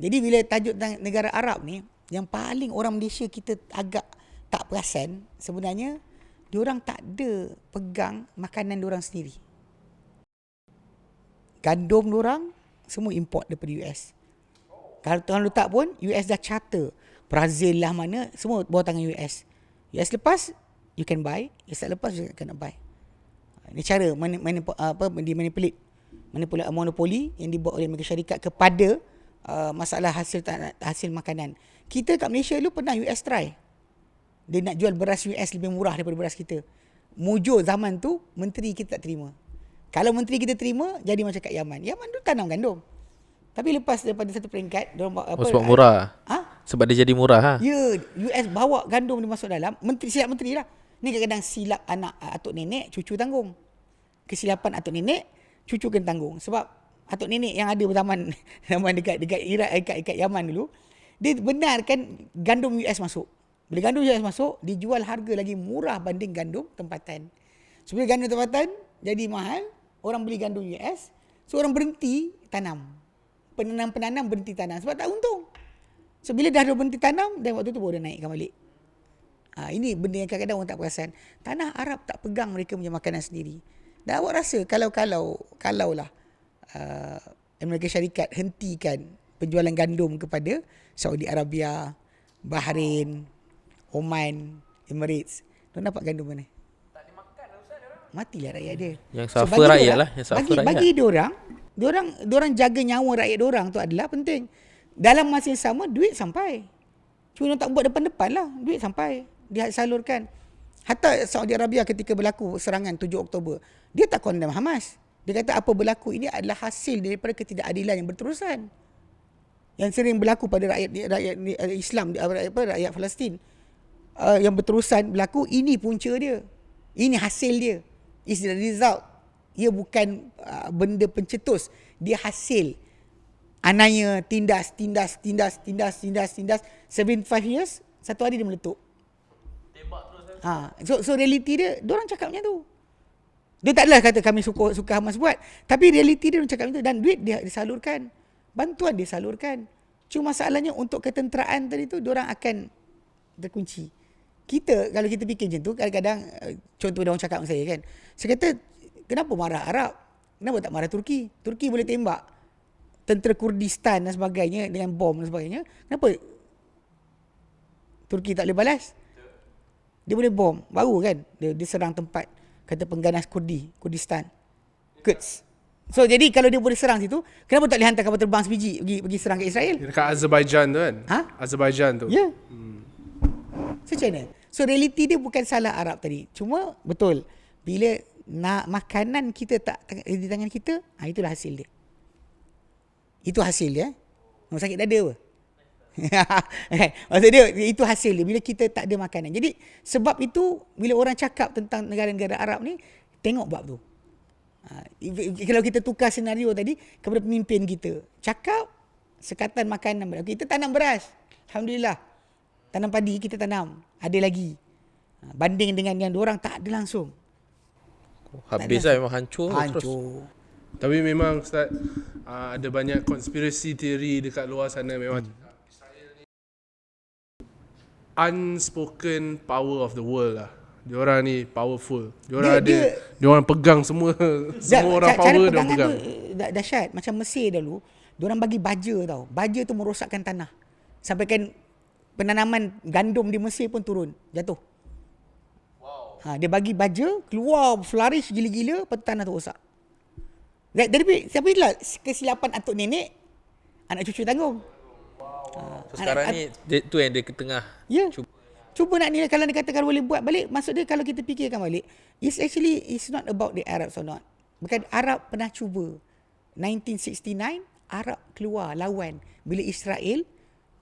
Jadi bila tajuk tentang negara Arab ni, yang paling orang Malaysia kita agak tak perasan, sebenarnya diorang tak ada pegang makanan diorang sendiri. Gandum diorang semua import daripada US. Kalau tuan letak pun, US dah charter. Brazil lah mana, semua bawah tangan US. US lepas, you can buy. US tak lepas, you cannot buy. Ini cara manipulate monopoli yang dibuat oleh Amerika Syarikat kepada masalah hasil makanan. Kita kat Malaysia dulu pernah US try. Dia nak jual beras US lebih murah daripada beras kita. Mujur zaman tu menteri kita tak terima. Kalau menteri kita terima, jadi macam kat Yaman. Yaman tu tanam gandum. Tapi lepas daripada satu peringkat, diorang buat apa? sebab murah. Ha? Sebab dia jadi murah ha. Ya, US bawa gandum dia masuk dalam. Silap menteri lah. Ni kadang-kadang silap anak atuk nenek, cucu tanggung. Kesilapan atuk nenek, cucu kena tanggung. Sebab atuk nenek yang ada zaman dekat Iraq, dekat Yaman dulu, dia benarkan gandum US masuk. Bila gandum US masuk, dijual harga lagi murah banding gandum tempatan. So, bila gandum tempatan jadi mahal, orang beli gandum US, so orang berhenti tanam. Penanam berhenti tanam sebab tak untung. So bila dah berhenti tanam, dan waktu tu baru dia naikkan balik. Ini benda yang kadang-kadang orang tak perasan. Tanah Arab tak pegang mereka punya makanan sendiri. Dan awak rasa kalau lah Amerika Syarikat hentikan penjualan gandum kepada Saudi Arabia, Bahrain, Oman, Emirates, dia dapat gandum mana? Tak dimakan Ustaz dia orang. Matilah rakyat dia. Yang suffer rakyat lah, yang suffer rakyat. Bagi diorang jaga nyawa rakyat diorang tu adalah penting. Dalam masa yang sama duit sampai. Cuma tak buat depan-depan lah, duit sampai. Dia salurkan. Hatta Saudi Arabia ketika berlaku serangan 7 Oktober, dia tak condemn Hamas. Dia kata apa berlaku ini adalah hasil daripada ketidakadilan yang berterusan. Yang sering berlaku pada rakyat Islam, rakyat Palestin. Yang berterusan berlaku, ini punca dia. Ini hasil dia. Is the result. Ia bukan benda pencetus. Dia hasil. Anaknya tindas. 75 years, satu hari dia meletup. So reality dia, diorang cakap macam tu. Dia tak adalah kata kami suka Hamas buat. Tapi reality dia cakap macam tu. Dan duit dia disalurkan. Bantuan dia salurkan. Cuma masalahnya untuk ketenteraan tadi tu, diorang akan terkunci. Kita, kalau kita fikir macam tu, kadang-kadang, contoh dia orang cakap dengan saya kan. Saya kata, kenapa marah Arab? Kenapa tak marah Turki? Turki boleh tembak tentera Kurdistan dan sebagainya dengan bom dan sebagainya. Kenapa Turki tak boleh balas? Dia boleh bom. Baru kan dia serang tempat kata pengganas Kurdistan. Quds. So jadi kalau dia boleh serang situ, kenapa tak boleh hantar kapal terbang sebiji pergi serang ke Israel? Dekat Azerbaijan tu kan? Ha? Azerbaijan tu. Ya. Yeah. So macam mana? So reality dia bukan salah Arab tadi. Cuma betul, bila nak makanan kita tak di tangan kita, itulah hasil dia. Itu hasil dia. Nak sakit dada apa? Maksud dia, itu hasil dia bila kita tak ada makanan. Jadi sebab itu bila orang cakap tentang negara-negara Arab ni, tengok bab tu. Kalau kita tukar senario tadi kepada pemimpin kita, cakap sekatan makanan. Kita tanam beras, alhamdulillah. Tanam padi kita tanam, ada lagi. Banding dengan yang diorang tak ada langsung. Habis lah, memang hancur. Hancur. Tapi memang Ustaz, ada banyak conspiracy theory dekat luar sana. Memang Israel ni unspoken power of the world lah. Diorang ni powerful. Diorang pegang semua orang power diorang pegang. Dahsyat. Macam Mesir dulu, diorang bagi baja tau. Baja tu merosakkan tanah. Sampaikan penanaman gandum di Mesir pun turun, jatuh. Wow. Dia bagi baja, keluar flourish gila-gila, lepas tu tanah tu rosak. Tapi itulah kesilapan atuk nenek, anak cucu tanggung. So, sekarang ni tu yang dia ke tengah. Ya. Cuba nak nilai, kalau dia katakan boleh buat balik, maksud dia kalau kita fikirkan balik, it's not about the Arabs or not. Bukan Arab pernah cuba. 1969, Arab keluar lawan. Bila Israel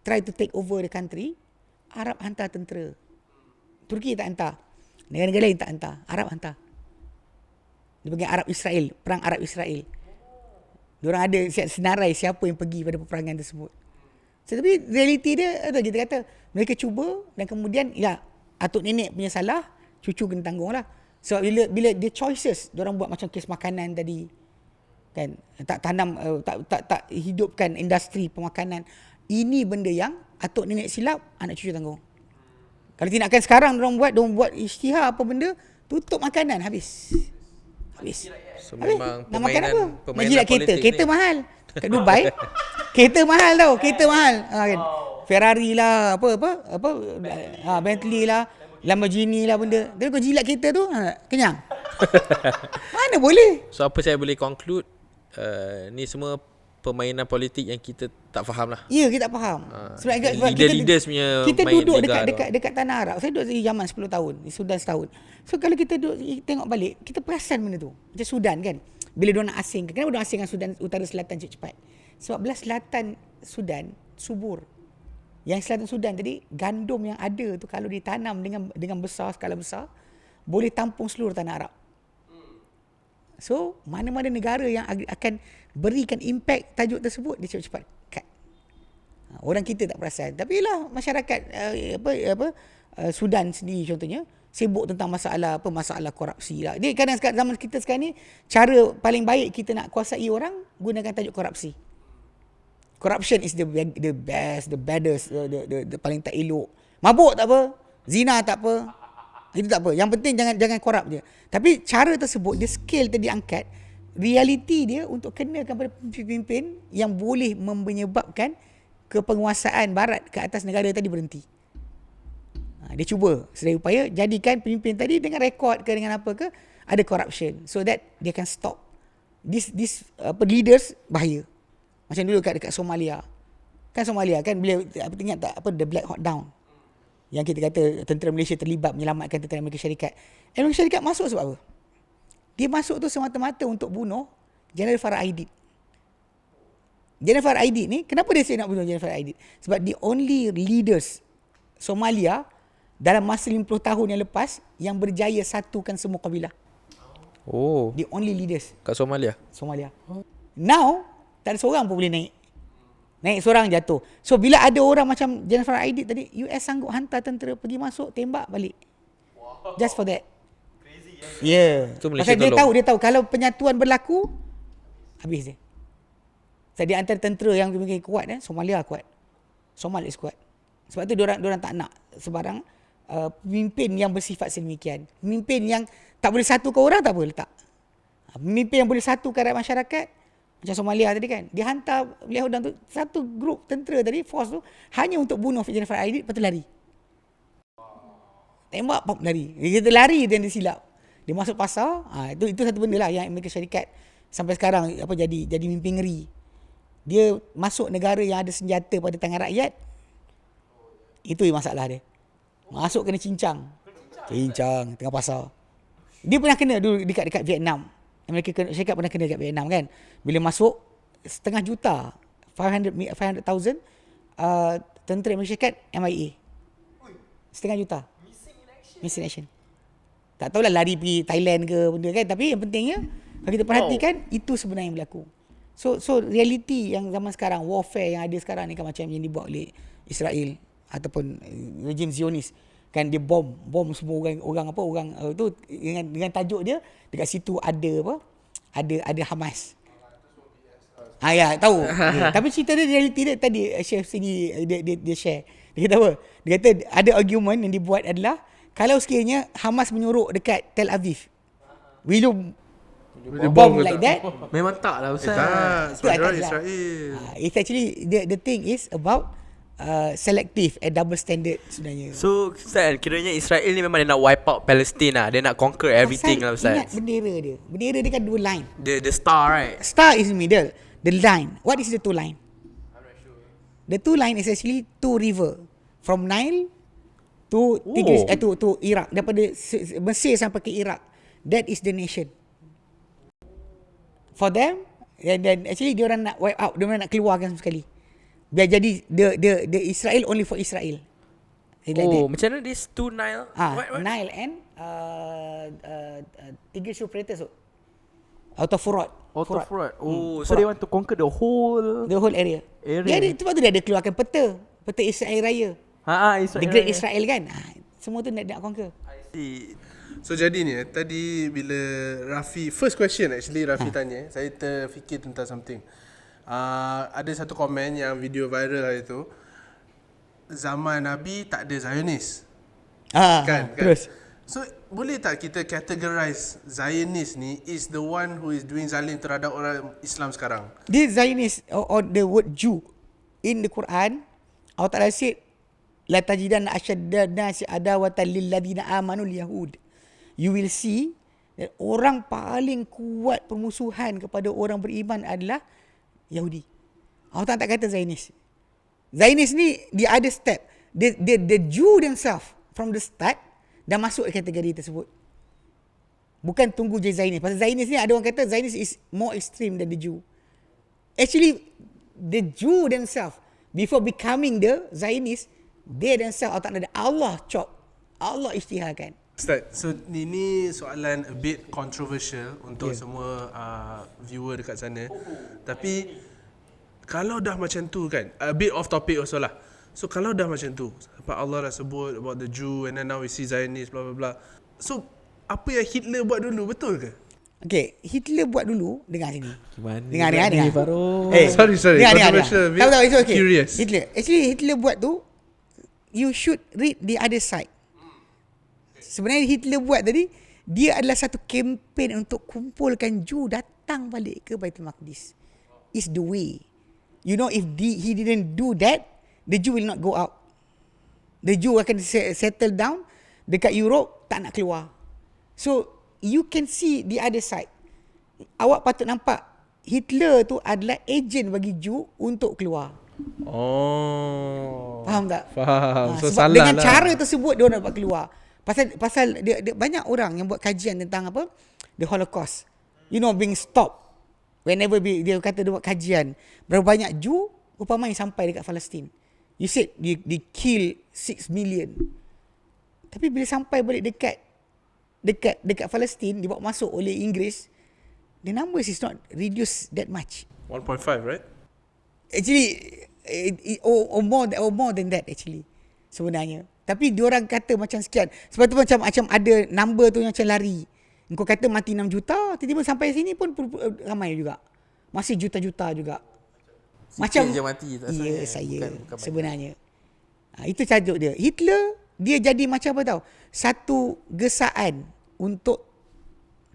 try to take over the country, Arab hantar tentera. Turki tak hantar. Negara-negara lain tak hantar. Arab hantar. Dia panggil Arab Israel, perang Arab Israel. Diorang ada senarai siapa yang pergi pada peperangan tersebut. So, tapi reality dia, kita kata mereka cuba dan kemudian ya, atuk nenek punya salah, cucu kena tanggung lah. So bila dia choices, diorang buat macam kes makanan tadi, kan, tak tanam, tak hidupkan industri pemakanan. Ini benda yang atuk nenek silap, anak cucu tanggung. Kalau tindakan sekarang diorang buat isytihar apa benda, tutup makanan, habis. So memang nak makan apa? Nak jilat kereta ni mahal. Kat Dubai kereta mahal tau, kereta mahal. Kan? Ferrari lah, apa Bentley lah, Lamborghini lah benda. Tapi kau jilat kereta tu, kenyang. Mana boleh? So apa saya boleh conclude, ni semua permainan politik yang kita tak faham lah. Ya, kita tak faham. Sebab leaders punya kita main duduk legal dekat tanah Arab. Saya duduk di Yaman 10 tahun, di Sudan setahun. So kalau kita duduk tengok balik, kita perasan benda tu. Macam Sudan kan. Bila diorang nak asingkan, kenapa diorang asingkan Sudan utara selatan cepat? Sebab belah selatan Sudan subur. Yang selatan Sudan tadi, gandum yang ada tu kalau ditanam dengan besar, skala besar, boleh tampung seluruh tanah Arab. So, mana-mana negara yang akan berikan impact tajuk tersebut, dia cepat-cepat cut. Orang kita tak perasan. Tapi lah masyarakat Sudan sendiri contohnya sibuk tentang masalah korupsi lah. Dia kadang zaman kita sekarang ni, cara paling baik kita nak kuasai orang gunakan tajuk korupsi. Corruption is the best, the baddest, the paling tak elok. Mabuk tak apa, zina tak apa. Itu tak apa. Yang penting jangan korup je. Tapi cara tersebut, dia scale tadi angkat, realiti dia untuk kenakan pada pemimpin yang boleh menyebabkan kepenguasaan barat ke atas negara tadi berhenti. Dia cuba sedaya upaya jadikan pemimpin tadi dengan rekod ke dengan apa ke ada corruption, so that dia can stop this leaders bahaya. Macam dulu dekat Somalia. Kan Somalia kan bila ingat tak the Black Hawk Down, yang kita kata tentera Malaysia terlibat menyelamatkan tentera Amerika Syarikat. Amerika Syarikat masuk sebab apa? Dia masuk tu semata-mata untuk bunuh General Farah Aidid. General Farah Aidid ni, kenapa dia nak bunuh General Farah Aidid? Sebab the only leaders Somalia dalam masa 50 tahun yang lepas yang berjaya satukan semua kabilah. Oh, The only leaders kat Somalia. Now, tak ada seorang pun boleh naik. Naik seorang jatuh. So bila ada orang macam Jennifer Aidid tadi, US sanggup hantar tentera pergi masuk, tembak balik. Just for that. Crazy. Yeah. So, Malaysia pasal dia tahu kalau penyatuan berlaku, habis dia. Sebab dia antara tentera yang mungkin kuat, Somalia kuat. Somalia kuat. Sebab tu diorang tak nak sebarang pemimpin yang bersifat sedemikian. Pemimpin yang tak boleh satukan orang, tak boleh letak. Pemimpin yang boleh satukan rakyat masyarakat, macam Somalia tadi kan, dia hantar Yahudan tu, satu grup tentera tadi, force tu, hanya untuk bunuh Jennifer Aidid, lepas tu lari. Tembak, pop, lari. Dia lari dan dia silap. Dia masuk pasar, itu satu benda lah yang Amerika Syarikat sampai sekarang jadi mimpi ngeri. Dia masuk negara yang ada senjata pada tangan rakyat, itu masalah dia. Masuk kena cincang tengah pasar. Dia pernah kena dulu dekat Vietnam. Amerika Syarikat pernah kena dekat Vietnam kan. Bila masuk 500,000 tentera Amerika Syarikat MIA. 500,000 missing in action. Tak tahulah lari pergi Thailand ke benda kan, tapi yang pentingnya kalau kita perhatikan, itu sebenarnya yang berlaku. So reality yang zaman sekarang, warfare yang ada sekarang ni kan macam yang dibuat oleh Israel ataupun rejim Zionis kan, dia bom semua orang tu dengan tajuk dia dekat situ ada Hamas. Ya, tahu. Tapi cerita dia, realiti dia tadi chef sini dia share. Dia kata apa? Dia kata ada argument yang dibuat adalah kalau sekiranya Hamas menyorok dekat Tel Aviv, will you bomb like that? Memang tak lah Ustaz. Sebab dia Israel. It's actually the thing is about selective and double standard sebenarnya. So Ustaz, kiranya Israel ni memang dia nak wipe out Palestine lah. Dia nak conquer everything lah Ustaz. Ingat bendera dia. Bendera dia kan dua line. The star right. Star is in the middle. The line. What is the two line? I'm not sure. The two line is actually two river. From Nile to Tigris, to Iraq. Daripada Mesir sampai ke Iraq. That is the nation. For them, then actually dia orang nak wipe out, dia orang nak keluarkan sekali. Biar jadi the Israel only for Israel. Macam mana this two Nile? What? Nile and Tigris Euphrates. Out of Furat. So they want to conquer the whole area. Sebab tu dia ada keluarkan peta Israel Raya. Israel The Great Israel kan. Semua tu nak conquer. I see. So jadi ni tadi bila Rafi, first question actually Rafi tanya, saya terfikir tentang something. Ada satu komen yang video viral hari tu, zaman Nabi tak ada Zionis. Kan? Terus. So boleh tak kita categorize Zionist ni is the one who is doing zalim terhadap orang Islam sekarang? This Zionist or the word Jew in the Quran, Allah Ta'ala said la tajidanna ashaddan nasi adawatan lil ladina amanu al yahud. You will see Dan orang paling kuat permusuhan kepada orang beriman adalah Yahudi. Allah tak kata Zionis. Zionis ni dia ada step. The Jew themselves from the start dah masuk kategori tersebut. Bukan tunggu je Zionis. Pasal Zionis ni ada orang kata Zionis is more extreme than the Jew. Actually, the Jew themselves before becoming the Zionist, they themselves Allah chop, Allah isytiharkan. Ustaz, so ini soalan a bit controversial untuk semua viewer dekat sana. Tapi kalau dah macam tu kan, a bit off topic also lah. So kalau dah macam tu, sebab Allah dah sebut about the Jew and then now we see Zionist blah blah blah. So apa yang Hitler buat dulu, betul ke? Okay, Hitler buat dulu, dengar sini. Gimana Dengar. Farouk? Sorry, Dengar. controversial. Tahu, it's okay. Curious. Hitler buat tu, you should read the other side. Sebenarnya Hitler buat tadi, dia adalah satu kempen untuk kumpulkan Jew datang balik ke Baitul Maqdis. Is the way. You know, if he didn't do that, the Jew will not go out. The Jew akan settle down dekat Europe, tak nak keluar. So, you can see the other side. Awak patut nampak Hitler tu adalah ejen bagi Jew untuk keluar. Oh. Faham tak? Faham. So sebab salah dengan lah. cara tersebut dia dapat keluar. Pasal dia banyak orang yang buat kajian tentang apa? The Holocaust. You know, being stopped. Whenever dia kata dia buat kajian, berapa banyak Jew umpamanya sampai dekat Palestin. You said they kill 6 million. Tapi bila sampai balik dekat Palestin, dibawa masuk oleh Inggeris, the numbers is not reduced that much. 1.5, right? Actually, or more than that actually sebenarnya. Tapi diorang kata macam sekian. Sebab tu macam ada number tu yang macam lari. Kau kata mati 6 juta, tiba-tiba sampai sini pun ramai juga. Masih juta-juta juga. Macam je mati tak ya, saya. saya Bukan sebenarnya. Itu tajuk dia. Hitler, dia jadi macam apa tahu? Satu gesaan untuk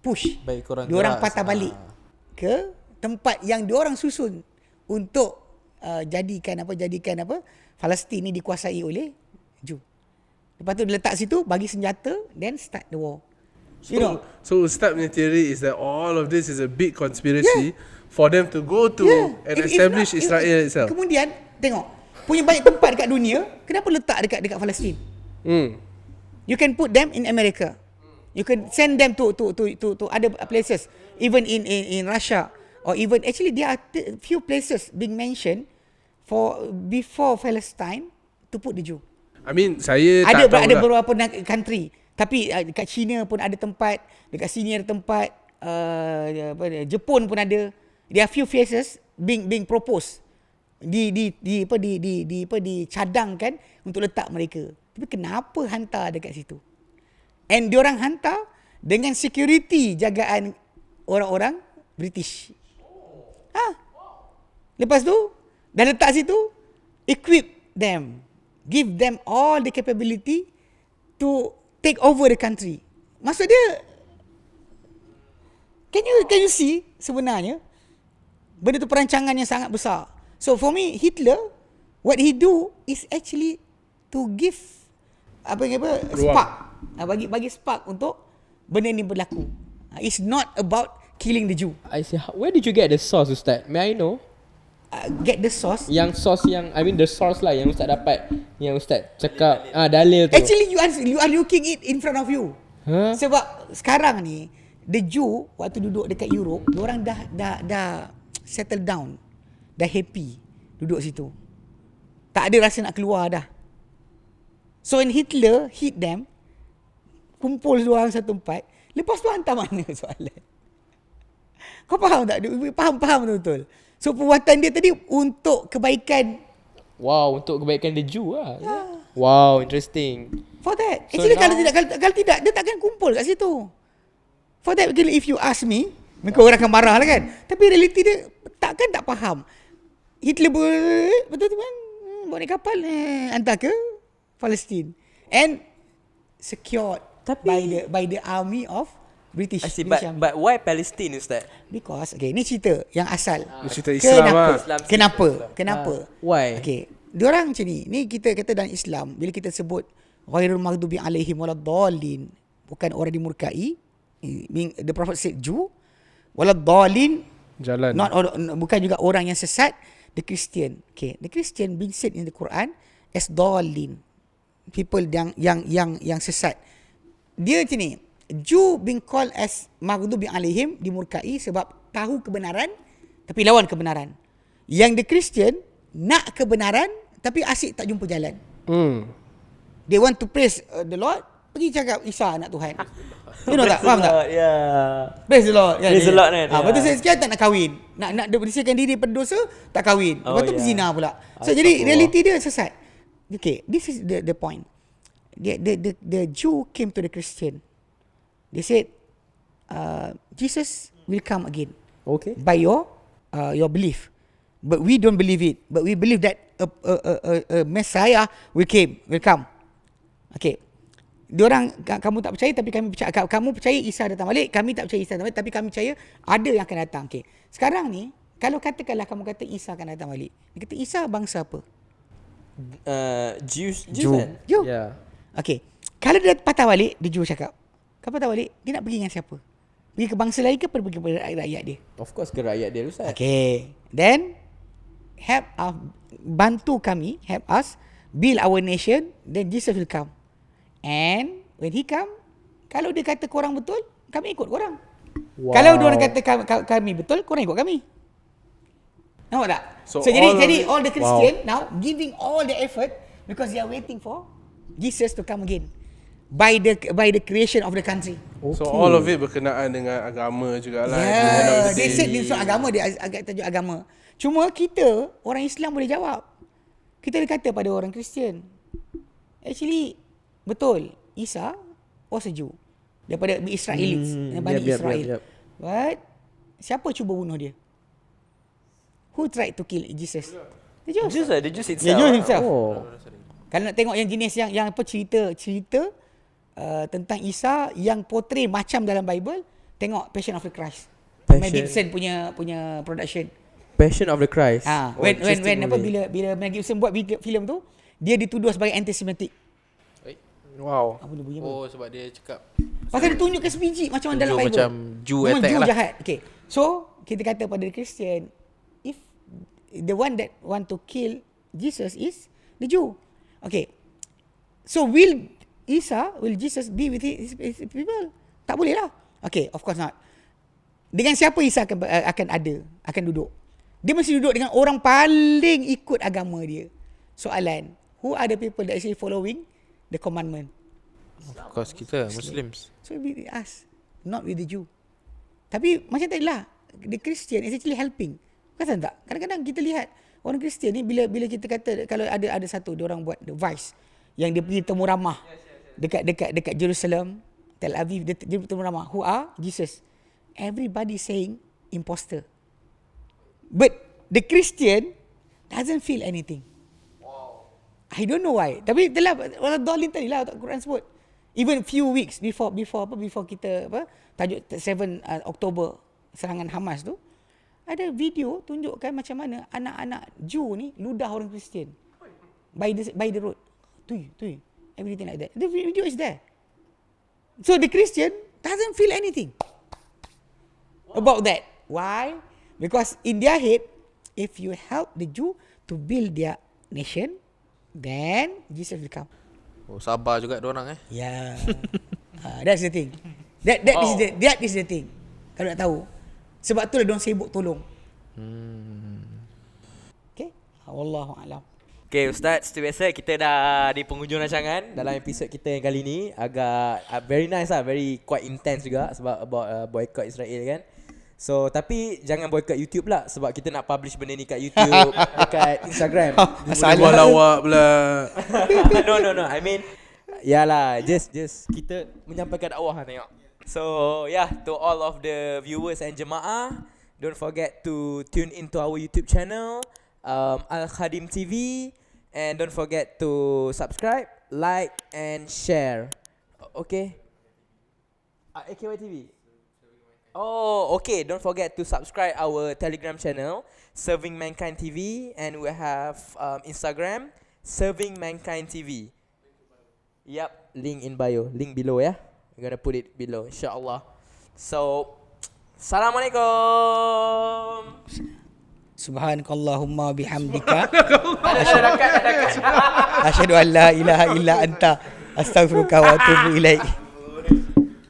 push. Baik korang diorang gerak, patah balik ke tempat yang diorang susun untuk jadikan apa Palestin ni dikuasai oleh Jew. Lepas tu dia letak situ, bagi senjata, then start the war. So Ustaz punya theory is that all of this is a big conspiracy for them to go to and establish Israel itself. Kemudian tengok, punya banyak tempat dekat dunia, kenapa letak dekat Palestin? You can put them in America. You can send them to other places, even in Russia, or even actually there are few places being mentioned for before Palestine to put the Jew. I mean, saya Ada tak tahu lah. beberapa country, tapi dekat China pun ada tempat, dekat sini ada tempat, Jepun pun ada. There are few places being proposed, dicadangkan untuk letak mereka. Tapi kenapa hantar dekat situ? And diorang hantar dengan security jagaan orang-orang British. Lepas tu dah letak situ, equip them, give them all the capability to take over the country. Maksud dia, can you see sebenarnya benda tu perancangan yang sangat besar. So for me, Hitler, what he do is actually to give spark, bagi spark untuk benda ni berlaku. It's not about killing the Jew. I see. Where did you get the source, Ustaz? May I know? Get the source. Yang source yang the source lah yang Ustaz dapat, yang Ustaz cakap dalil tu. Actually you are looking it in front of you. Sebab sekarang ni the Jew waktu duduk dekat Europe, diorang dah settle down. Dah happy duduk situ. Tak ada rasa nak keluar dah. So when Hitler hit them, kumpul diorang satu tempat, lepas tu hantar mana soalan? Kau faham tak? Faham betul-betul. So perbuatan dia tadi untuk kebaikan. Wow, untuk kebaikan the Jew lah. Wow, interesting. For that. So Actually now, kalau tidak dia takkan kumpul kat situ. For that, if you ask me, mungkin orang akan marah lah kan. Tapi realiti dia tak faham. Hitler betul kan, bawa naik kapal hantar ke Palestin and secured by the army of British. I see, but why Palestine, Ustaz? Because ni cerita yang asal. Cerita Islam Kenapa? Why? Okay, diorang macam ni. Ni kita kata dalam Islam, bila kita sebut ghairul maghdubi alaihim waladdallin, bukan orang dimurkai, the Prophet said Jew, waladhalin, Jalan. bukan juga orang yang sesat, the Christian. Okay, the Christian being said in the Quran as dhalin, people yang sesat. Dia macam ni, Jew being called as maghdubi alaihim, dimurkai sebab tahu kebenaran tapi lawan kebenaran. Yang the Christian nak kebenaran tapi asyik tak jumpa jalan. They want to praise the Lord, pergi cakap Isa anak Tuhan. You know tak? Faham tak? Yeah. Praise the Lord. Praise the Lord, kan? Lepas tu sekian tak nak kahwin. Nak bersihkan diri daripada dosa, tak kahwin. Lepas tu berzina pula. So jadi reality dia sesat. Okay, this is the point. The Jew came to the Christian. They said, Jesus will come again. Okay. By your belief. But we don't believe it. But we believe that a Messiah will come. Okay. Diorang, kamu tak percaya tapi kami percaya. Kamu percaya Isa datang balik, kami tak percaya Isa datang balik, tapi kami percaya ada yang akan datang. Okay. Sekarang ni, kalau katakanlah kamu kata Isa akan datang balik, dia kata Isa bangsa apa? Jews Jew. kan? Jew. Yeah. Okay. Kalau dia patah balik, dia Jew cakap. Kalau patah balik, dia nak pergi dengan siapa? Pergi ke bangsa lain ke pergi kepada rakyat dia? Of course ke rakyat dia Ustaz. Okay. Then, bantu kami, help us build our nation, then Jesus will come. And when he come, kalau dia kata korang betul, kami ikut korang. Wow. Kalau diorang kata kami betul, korang ikut kami. Nampak tak? So Jadi all the Christian now giving all the effort because they are waiting for Jesus to come again by the creation of the country. So all of it berkenaan dengan agama jugalah. Yeah, they said this agama, dia agak tajuk agama. Cuma kita orang Islam boleh jawab. Kita dia kata pada orang Kristian, actually betul, Isa was a Jew daripada Israelites, Bani Israel. But siapa cuba bunuh dia? Who tried to kill Jesus? The Jews. The Jews itself. The Jews himself. Oh. Kalau nak tengok yang jenis yang apa cerita tentang Isa yang portray macam dalam Bible, tengok Passion of the Christ. Mel Gibson punya production. Passion of the Christ. When apa bila Mel Gibson buat filem tu, dia dituduh sebagai anti-Semitic. Wow. Apa dia bunyi? Oh, sebab dia cakap Pasal dia tunjukkan sebiji macam dalam Bible. macam Jew memang attack Jew lah. jahat. Okay. So, kita kata pada Christian, if the one that want to kill Jesus is the Jew. Okay. So, will Jesus be with his people? Tak boleh lah. Okay, of course not. Dengan siapa Isa akan duduk? Dia mesti duduk dengan orang paling ikut agama dia. Soalan, who are the people that actually following the commandment? Of course kita Muslims. So with us, not with the Jew. Tapi macam tadi lah, the Christian is actually helping. Kata tak? Kadang-kadang kita lihat orang Kristian ni bila kita kata kalau ada satu dia orang buat the Vice yang dia pergi temu ramah dekat Jerusalem, Tel Aviv, dia temu ramah. Who are Jesus? Everybody saying imposter. But the Christian doesn't feel anything. I don't know why. Tapi itulah orang Dolin tadi lah Quran sebut. Even few weeks before kita tajuk 7 Oktober serangan Hamas tu, ada video tunjukkan macam mana anak-anak Jew ni ludah orang Kristian by the road. Tu everything like that. The video is there. So the Christian doesn't feel anything about that. Why? Because in their head, if you help the Jew to build their nation, then Jesus will come. Oh, sabar juga diorang Yeah. That's the thing. That is the thing. Kalau nak tahu. Sebab tu lah diorang sibuk tolong. Okay. Wallahu a'lam. Okay Ustaz, seperti biasa kita dah di penghujung rancangan dalam episod kita yang kali ni. Agak very nice lah, very quite intense juga sebab about boycott Israel kan. So tapi jangan boycott YouTube lah sebab kita nak publish benda ni kat YouTube, dekat Instagram. Buat lawak pula. No. I mean yalah, just kita menyampaikan dakwah tengok. So yeah, to all of the viewers and jemaah, don't forget to tune into our YouTube channel, Al-Khadim TV, and don't forget to subscribe, like and share. Okay? AKY TV. Oh, okay. Don't forget to subscribe our Telegram channel, Serving Mankind TV, and we have Instagram, Serving Mankind TV. Yep, link in bio, link below ya. We're gonna put it below, insyaAllah. So, Assalamualaikum. Subhanakallahumma bihamdika Ada dekat. asyhadu an la ilaha illa anta astaghfiruka wa atubu ilaik.